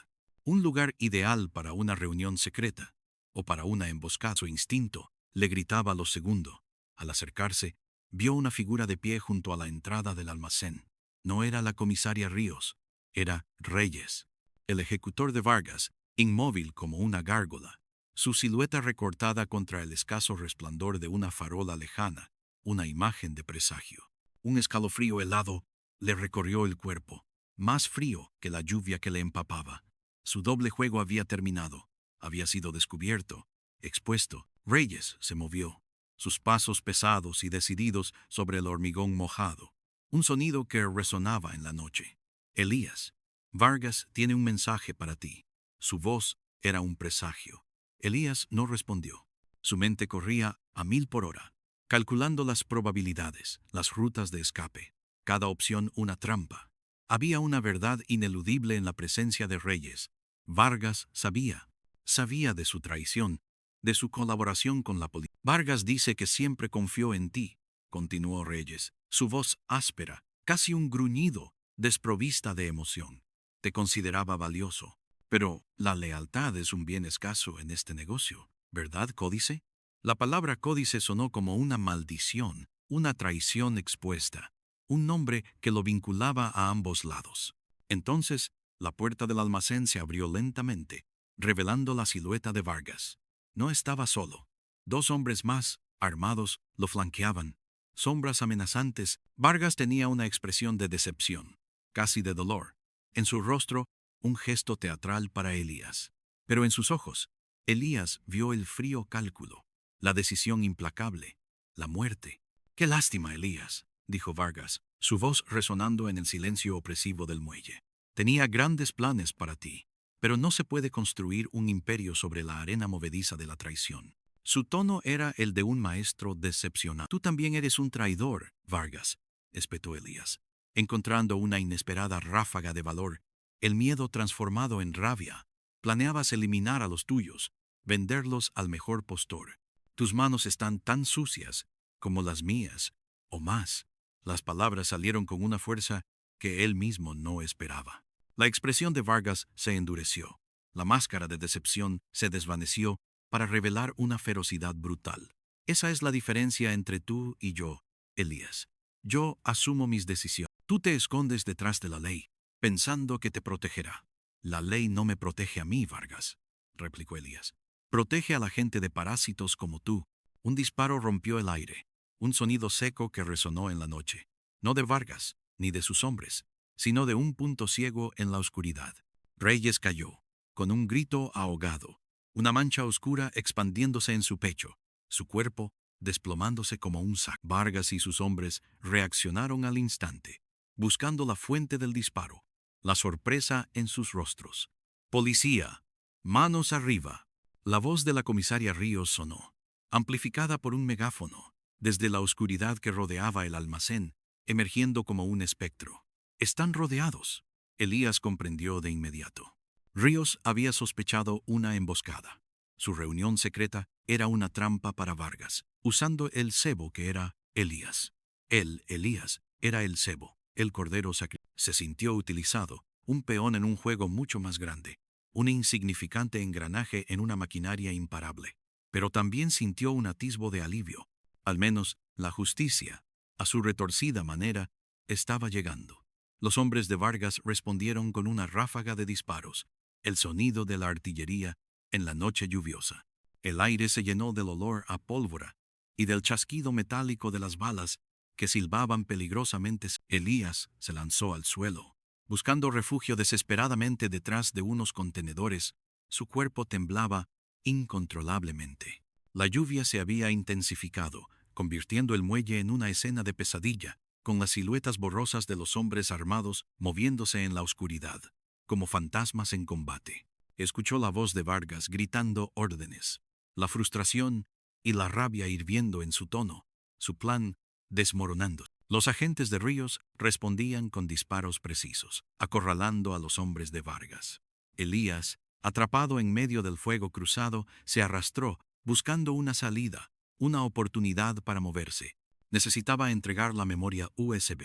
Un lugar ideal para una reunión secreta, o para una emboscada. Su instinto le gritaba a lo segundo. Al acercarse, vio una figura de pie junto a la entrada del almacén. No era la comisaria Ríos, era Reyes, el ejecutor de Vargas, inmóvil como una gárgola, su silueta recortada contra el escaso resplandor de una farola lejana, una imagen de presagio. Un escalofrío helado le recorrió el cuerpo, más frío que la lluvia que le empapaba. Su doble juego había terminado, había sido descubierto, expuesto. Reyes se movió, sus pasos pesados y decididos sobre el hormigón mojado, un sonido que resonaba en la noche. Elías, Vargas tiene un mensaje para ti. Su voz era un presagio. Elías no respondió. Su mente corría a 1000 por hora, calculando las probabilidades, las rutas de escape, cada opción una trampa. Había una verdad ineludible en la presencia de Reyes. Vargas sabía de su traición, de su colaboración con la policía. Vargas dice que siempre confió en ti, continuó Reyes, su voz áspera, casi un gruñido, desprovista de emoción. Te consideraba valioso. Pero la lealtad es un bien escaso en este negocio, ¿verdad, Códice? La palabra códice sonó como una maldición, una traición expuesta, un nombre que lo vinculaba a ambos lados. Entonces, la puerta del almacén se abrió lentamente, revelando la silueta de Vargas. No estaba solo. Dos hombres más, armados, lo flanqueaban. Sombras amenazantes. Vargas tenía una expresión de decepción, casi de dolor. En su rostro, un gesto teatral para Elías. Pero en sus ojos, Elías vio el frío cálculo, la decisión implacable, la muerte. «Qué lástima, Elías», dijo Vargas, su voz resonando en el silencio opresivo del muelle. «Tenía grandes planes para ti, pero no se puede construir un imperio sobre la arena movediza de la traición». Su tono era el de un maestro decepcionado. «Tú también eres un traidor, Vargas», espetó Elías, encontrando una inesperada ráfaga de valor, el miedo transformado en rabia. «Planeabas eliminar a los tuyos, venderlos al mejor postor. Tus manos están tan sucias como las mías, o más». Las palabras salieron con una fuerza que él mismo no esperaba. La expresión de Vargas se endureció. La máscara de decepción se desvaneció para revelar una ferocidad brutal. «Esa es la diferencia entre tú y yo, Elías. Yo asumo mis decisiones. Tú te escondes detrás de la ley, pensando que te protegerá». «La ley no me protege a mí, Vargas», replicó Elías. «Protege a la gente de parásitos como tú». Un disparo rompió el aire, un sonido seco que resonó en la noche. No de Vargas, ni de sus hombres, sino de un punto ciego en la oscuridad. Reyes cayó, con un grito ahogado, una mancha oscura expandiéndose en su pecho, su cuerpo desplomándose como un saco. Vargas y sus hombres reaccionaron al instante, buscando la fuente del disparo, la sorpresa en sus rostros. «Policía, manos arriba». La voz de la comisaria Ríos sonó, amplificada por un megáfono, desde la oscuridad que rodeaba el almacén, emergiendo como un espectro. «Están rodeados», Elías comprendió de inmediato. Ríos había sospechado una emboscada. Su reunión secreta era una trampa para Vargas, usando el cebo que era Elías. Él, Elías, era el cebo, el cordero sacrificado. Se sintió utilizado, un peón en un juego mucho más grande, un insignificante engranaje en una maquinaria imparable. Pero también sintió un atisbo de alivio. Al menos, la justicia, a su retorcida manera, estaba llegando. Los hombres de Vargas respondieron con una ráfaga de disparos, el sonido de la artillería en la noche lluviosa. El aire se llenó del olor a pólvora y del chasquido metálico de las balas que silbaban peligrosamente. Elías se lanzó al suelo, buscando refugio desesperadamente detrás de unos contenedores. Su cuerpo temblaba incontrolablemente. La lluvia se había intensificado, convirtiendo el muelle en una escena de pesadilla, con las siluetas borrosas de los hombres armados moviéndose en la oscuridad, como fantasmas en combate. Escuchó la voz de Vargas gritando órdenes, la frustración y la rabia hirviendo en su tono, su plan desmoronando. Los agentes de Ríos respondían con disparos precisos, acorralando a los hombres de Vargas. Elías, atrapado en medio del fuego cruzado, se arrastró, buscando una salida, una oportunidad para moverse. Necesitaba entregar la memoria USB.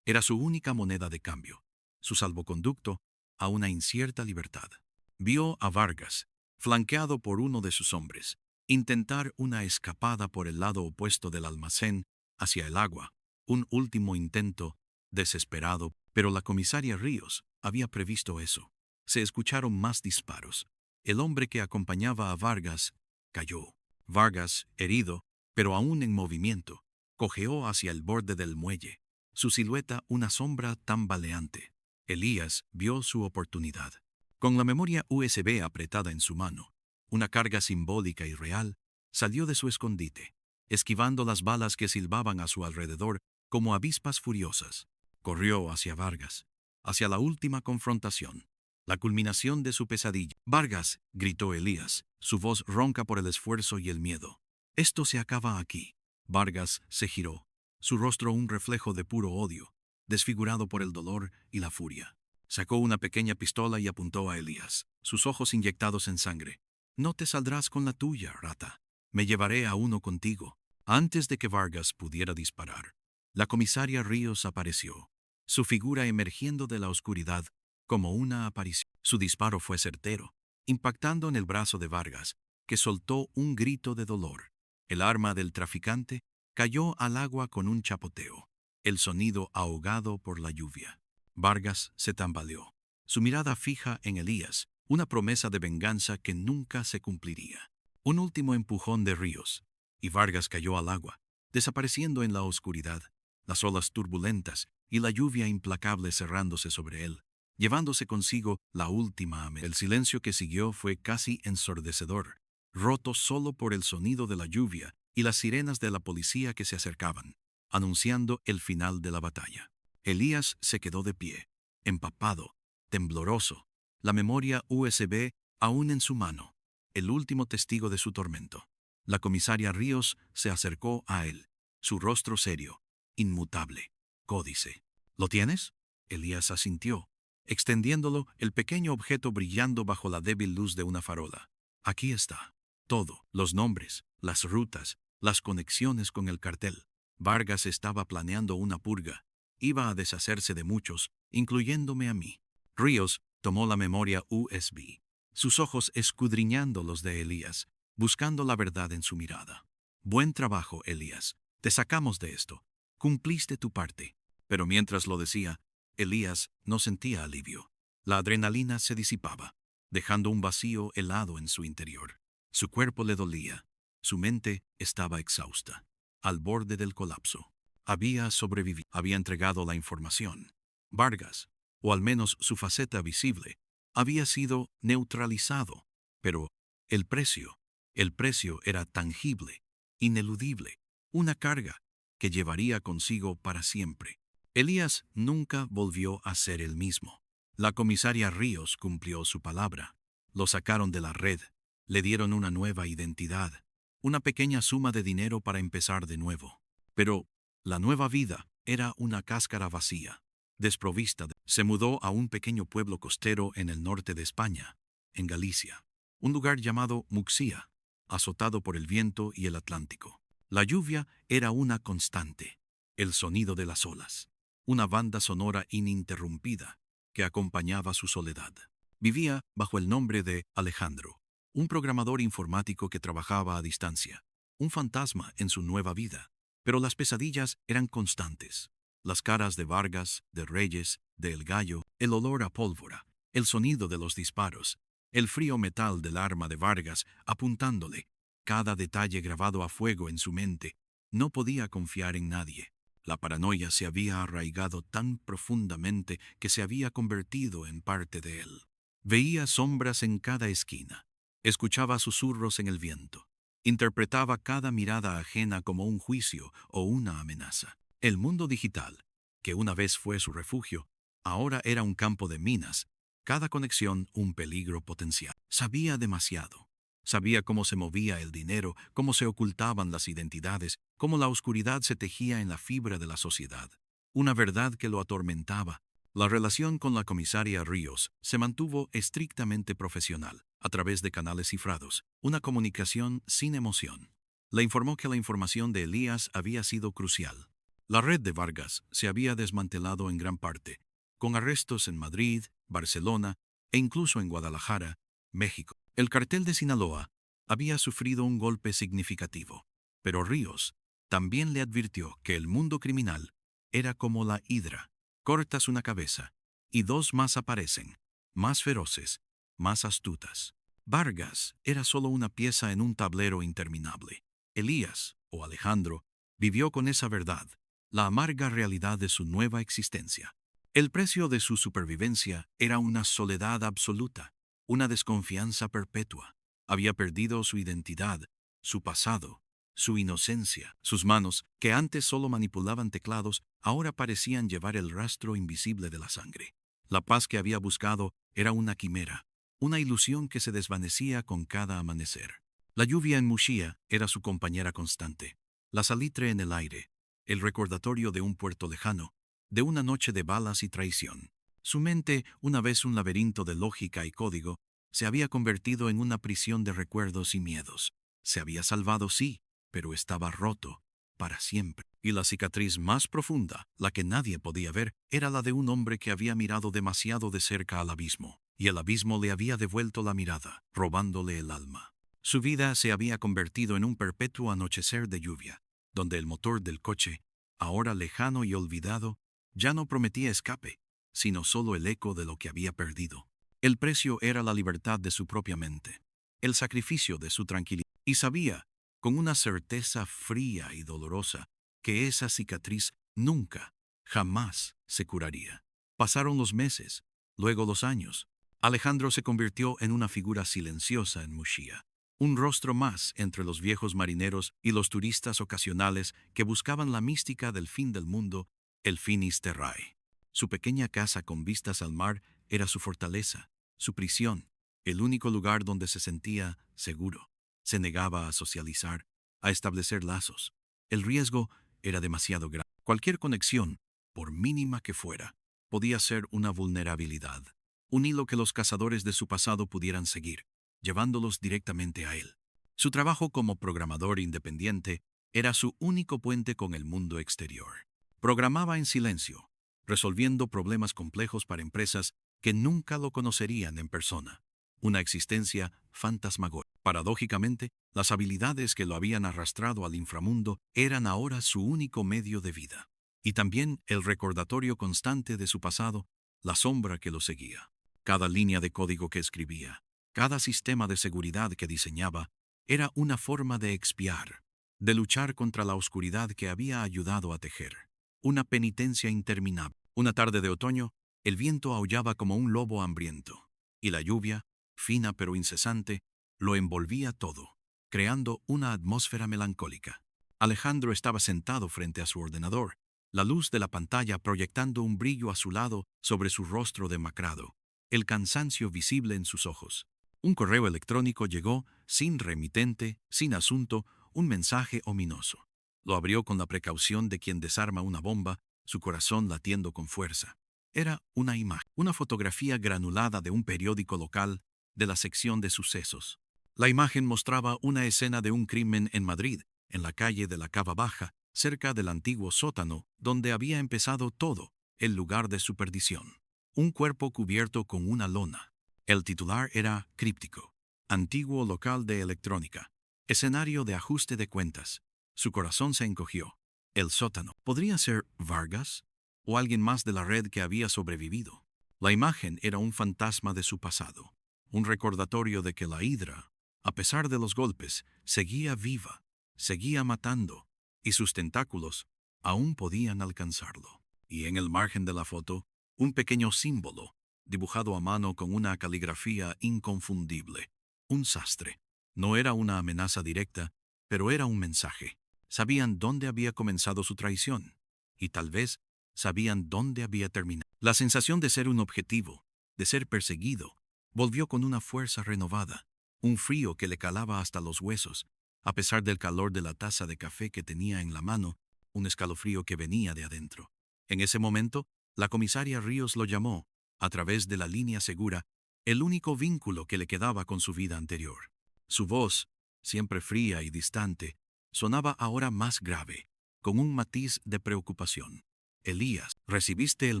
Era su única moneda de cambio, su salvoconducto a una incierta libertad. Vio a Vargas, flanqueado por uno de sus hombres, intentar una escapada por el lado opuesto del almacén hacia el agua, un último intento desesperado, pero la comisaria Ríos había previsto eso. Se escucharon más disparos. El hombre que acompañaba a Vargas cayó. Vargas, herido, pero aún en movimiento, cojeó hacia el borde del muelle, su silueta una sombra tambaleante. Elías vio su oportunidad. Con la memoria USB apretada en su mano, una carga simbólica y real, salió de su escondite, esquivando las balas que silbaban a su alrededor como avispas furiosas. Corrió hacia Vargas, hacia la última confrontación, la culminación de su pesadilla. «Vargas», gritó Elías, su voz ronca por el esfuerzo y el miedo. «Esto se acaba aquí». Vargas se giró, su rostro un reflejo de puro odio, desfigurado por el dolor y la furia. Sacó una pequeña pistola y apuntó a Elías, sus ojos inyectados en sangre. «No te saldrás con la tuya, rata. Me llevaré a uno contigo». Antes de que Vargas pudiera disparar, la comisaria Ríos apareció, su figura emergiendo de la oscuridad como una aparición. Su disparo fue certero, impactando en el brazo de Vargas, que soltó un grito de dolor. El arma del traficante cayó al agua con un chapoteo, el sonido ahogado por la lluvia. Vargas se tambaleó, su mirada fija en Elías, una promesa de venganza que nunca se cumpliría. Un último empujón de Ríos, y Vargas cayó al agua, desapareciendo en la oscuridad, las olas turbulentas y la lluvia implacable cerrándose sobre él, llevándose consigo la última amenaza. El silencio que siguió fue casi ensordecedor, roto solo por el sonido de la lluvia y las sirenas de la policía que se acercaban, anunciando el final de la batalla. Elías se quedó de pie, empapado, tembloroso, la memoria USB aún en su mano, el último testigo de su tormento. La comisaria Ríos se acercó a él, su rostro serio, inmutable. Códice. ¿Lo tienes? Elías asintió, extendiéndolo, el pequeño objeto brillando bajo la débil luz de una farola. Aquí está. Todo, los nombres, las rutas, las conexiones con el cartel. Vargas estaba planeando una purga. Iba a deshacerse de muchos, incluyéndome a mí. Ríos tomó la memoria USB, sus ojos escudriñando los de Elías, buscando la verdad en su mirada. Buen trabajo, Elías. Te sacamos de esto. Cumpliste tu parte. Pero mientras lo decía, Elías no sentía alivio. La adrenalina se disipaba, dejando un vacío helado en su interior. Su cuerpo le dolía. Su mente estaba exhausta, al borde del colapso. Había sobrevivido, había entregado la información. Vargas, o al menos su faceta visible, había sido neutralizado. Pero el precio era tangible, ineludible, una carga que llevaría consigo para siempre. Elías nunca volvió a ser el mismo. La comisaria Ríos cumplió su palabra. Lo sacaron de la red, le dieron una nueva identidad, una pequeña suma de dinero para empezar de nuevo. Pero la nueva vida era una cáscara vacía, desprovista. Se mudó a un pequeño pueblo costero en el norte de España, en Galicia, un lugar llamado Muxía, azotado por el viento y el Atlántico. La lluvia era una constante, el sonido de las olas, una banda sonora ininterrumpida que acompañaba su soledad. Vivía bajo el nombre de Alejandro, un programador informático que trabajaba a distancia, un fantasma en su nueva vida. Pero las pesadillas eran constantes. Las caras de Vargas, de Reyes, de El Gallo, el olor a pólvora, el sonido de los disparos, el frío metal del arma de Vargas apuntándole, cada detalle grabado a fuego en su mente. No podía confiar en nadie. La paranoia se había arraigado tan profundamente que se había convertido en parte de él. Veía sombras en cada esquina, escuchaba susurros en el viento, interpretaba cada mirada ajena como un juicio o una amenaza. El mundo digital, que una vez fue su refugio, ahora era un campo de minas, cada conexión un peligro potencial. Sabía demasiado. Sabía cómo se movía el dinero, cómo se ocultaban las identidades, cómo la oscuridad se tejía en la fibra de la sociedad. Una verdad que lo atormentaba. La relación con la comisaria Ríos se mantuvo estrictamente profesional, a través de canales cifrados, una comunicación sin emoción. Le informó que la información de Elías había sido crucial. La red de Vargas se había desmantelado en gran parte, con arrestos en Madrid, Barcelona e incluso en Guadalajara, México. El cartel de Sinaloa había sufrido un golpe significativo, pero Ríos también le advirtió que el mundo criminal era como la hidra. Cortas una cabeza, y dos más aparecen, más feroces, más astutas. Vargas era solo una pieza en un tablero interminable. Elías, o Alejandro, vivió con esa verdad, la amarga realidad de su nueva existencia. El precio de su supervivencia era una soledad absoluta, una desconfianza perpetua. Había perdido su identidad, su pasado, su inocencia. Sus manos, que antes solo manipulaban teclados, ahora parecían llevar el rastro invisible de la sangre. La paz que había buscado era una quimera, una ilusión que se desvanecía con cada amanecer. La lluvia en Muxía era su compañera constante, la salitre en el aire, el recordatorio de un puerto lejano, de una noche de balas y traición. Su mente, una vez un laberinto de lógica y código, se había convertido en una prisión de recuerdos y miedos. Se había salvado, sí, pero estaba roto para siempre. Y la cicatriz más profunda, la que nadie podía ver, era la de un hombre que había mirado demasiado de cerca al abismo, y el abismo le había devuelto la mirada, robándole el alma. Su vida se había convertido en un perpetuo anochecer de lluvia, donde el motor del coche, ahora lejano y olvidado, ya no prometía escape, sino solo el eco de lo que había perdido. El precio era la libertad de su propia mente, el sacrificio de su tranquilidad. Y sabía, con una certeza fría y dolorosa, que esa cicatriz nunca, jamás se curaría. Pasaron los meses, luego los años. Alejandro se convirtió en una figura silenciosa en Muxía, un rostro más entre los viejos marineros y los turistas ocasionales que buscaban la mística del fin del mundo, el finis terrae. Su pequeña casa con vistas al mar era su fortaleza, su prisión, el único lugar donde se sentía seguro. Se negaba a socializar, a establecer lazos. El riesgo era demasiado grande. Cualquier conexión, por mínima que fuera, podía ser una vulnerabilidad, un hilo que los cazadores de su pasado pudieran seguir, llevándolos directamente a él. Su trabajo como programador independiente era su único puente con el mundo exterior. Programaba en silencio, resolviendo problemas complejos para empresas que nunca lo conocerían en persona. Una existencia fantasmagórica. Paradójicamente, las habilidades que lo habían arrastrado al inframundo eran ahora su único medio de vida. Y también el recordatorio constante de su pasado, la sombra que lo seguía. Cada línea de código que escribía, cada sistema de seguridad que diseñaba, era una forma de expiar, de luchar contra la oscuridad que había ayudado a tejer. Una penitencia interminable. Una tarde de otoño, el viento aullaba como un lobo hambriento, y la lluvia, fina pero incesante, lo envolvía todo, creando una atmósfera melancólica. Alejandro estaba sentado frente a su ordenador, la luz de la pantalla proyectando un brillo azulado sobre su rostro demacrado, el cansancio visible en sus ojos. Un correo electrónico llegó, sin remitente, sin asunto, un mensaje ominoso. Lo abrió con la precaución de quien desarma una bomba, su corazón latiendo con fuerza. Era una imagen, una fotografía granulada de un periódico local, de la sección de sucesos. La imagen mostraba una escena de un crimen en Madrid, en la calle de la Cava Baja, cerca del antiguo sótano, donde había empezado todo, el lugar de su perdición. Un cuerpo cubierto con una lona. El titular era críptico. Antiguo local de electrónica. Escenario de ajuste de cuentas. Su corazón se encogió. El sótano. ¿Podría ser Vargas? ¿O alguien más de la red que había sobrevivido? La imagen era un fantasma de su pasado. Un recordatorio de que la hidra, a pesar de los golpes, seguía viva, seguía matando, y sus tentáculos aún podían alcanzarlo. Y en el margen de la foto, un pequeño símbolo, dibujado a mano con una caligrafía inconfundible. Un sastre. No era una amenaza directa, pero era un mensaje. Sabían dónde había comenzado su traición, y tal vez sabían dónde había terminado. La sensación de ser un objetivo, de ser perseguido, volvió con una fuerza renovada, un frío que le calaba hasta los huesos, a pesar del calor de la taza de café que tenía en la mano, un escalofrío que venía de adentro. En ese momento, la comisaria Ríos lo llamó, a través de la línea segura, el único vínculo que le quedaba con su vida anterior. Su voz, siempre fría y distante, sonaba ahora más grave, con un matiz de preocupación. Elías, ¿recibiste el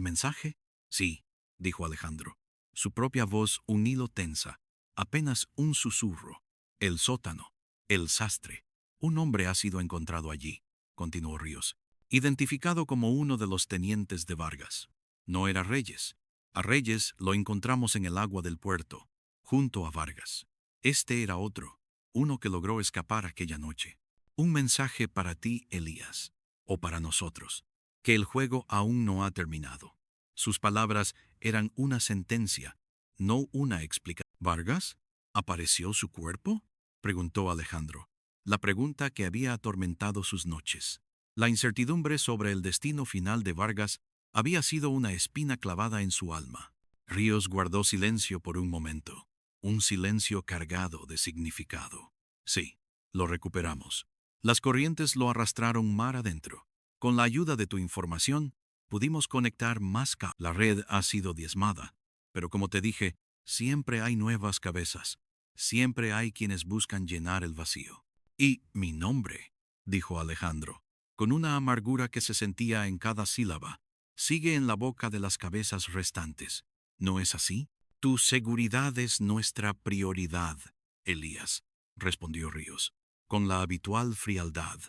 mensaje? Sí, dijo Alejandro. Su propia voz un hilo tensa, apenas un susurro. El sótano, el sastre. Un hombre ha sido encontrado allí, continuó Ríos, identificado como uno de los tenientes de Vargas. No era Reyes. A Reyes lo encontramos en el agua del puerto, junto a Vargas. Este era otro, uno que logró escapar aquella noche. Un mensaje para ti, Elías, o para nosotros, que el juego aún no ha terminado. Sus palabras eran una sentencia, no una explicación. ¿Vargas? ¿Apareció su cuerpo? Preguntó Alejandro. La pregunta que había atormentado sus noches. La incertidumbre sobre el destino final de Vargas había sido una espina clavada en su alma. Ríos guardó silencio por un momento, un silencio cargado de significado. Sí, lo recuperamos. Las corrientes lo arrastraron mar adentro. Con la ayuda de tu información, pudimos conectar más cables. La red ha sido diezmada, pero como te dije, siempre hay nuevas cabezas. Siempre hay quienes buscan llenar el vacío. Y mi nombre, dijo Alejandro, con una amargura que se sentía en cada sílaba, sigue en la boca de las cabezas restantes. ¿No es así? Tu seguridad es nuestra prioridad, Elías. respondió Ríos, con la habitual frialdad,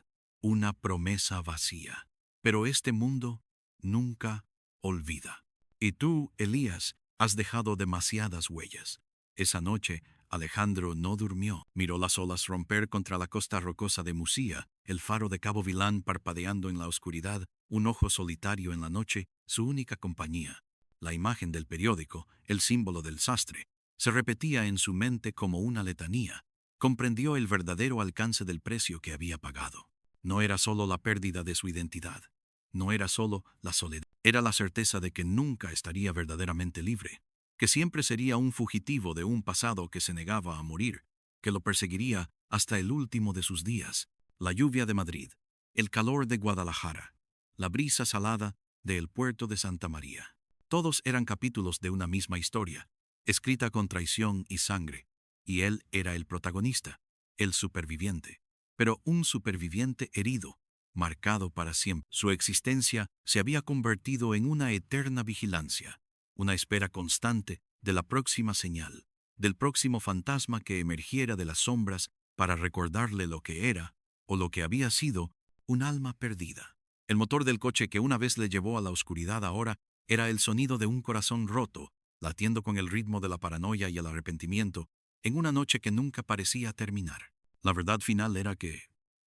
una promesa vacía. Pero este mundo nunca olvida. Y tú, Elías, has dejado demasiadas huellas. Esa noche, Alejandro no durmió. Miró las olas romper contra la costa rocosa de Musía, el faro de Cabo Vilán parpadeando en la oscuridad, un ojo solitario en la noche, su única compañía. La imagen del periódico, el símbolo del sastre, se repetía en su mente como una letanía. Comprendió el verdadero alcance del precio que había pagado. No era solo la pérdida de su identidad. No era solo la soledad. Era la certeza de que nunca estaría verdaderamente libre, que siempre sería un fugitivo de un pasado que se negaba a morir, que lo perseguiría hasta el último de sus días. La lluvia de Madrid, el calor de Guadalajara, la brisa salada del puerto de Santa María. Todos eran capítulos de una misma historia, escrita con traición y sangre, y él era el protagonista, el superviviente, pero un superviviente herido, marcado para siempre. Su existencia se había convertido en una eterna vigilancia, una espera constante de la próxima señal, del próximo fantasma que emergiera de las sombras para recordarle lo que era, o lo que había sido, un alma perdida. El motor del coche que una vez le llevó a la oscuridad ahora era el sonido de un corazón roto, latiendo con el ritmo de la paranoia y el arrepentimiento, en una noche que nunca parecía terminar. La verdad final era que,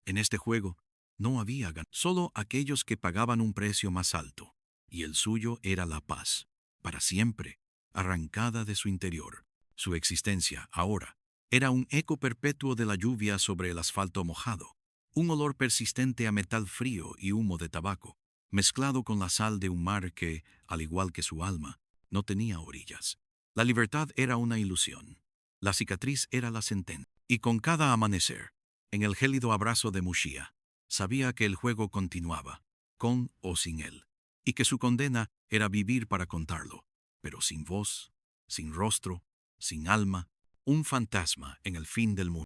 en este juego, no había ganado. Solo aquellos que pagaban un precio más alto, y el suyo era la paz, para siempre, arrancada de su interior. Su existencia, ahora, era un eco perpetuo de la lluvia sobre el asfalto mojado, un olor persistente a metal frío y humo de tabaco, mezclado con la sal de un mar que, al igual que su alma, no tenía orillas. La libertad era una ilusión. La cicatriz era la sentencia. Y con cada amanecer, en el gélido abrazo de Mushia, sabía que el juego continuaba, con o sin él, y que su condena era vivir para contarlo, pero sin voz, sin rostro, sin alma, un fantasma en el fin del mundo.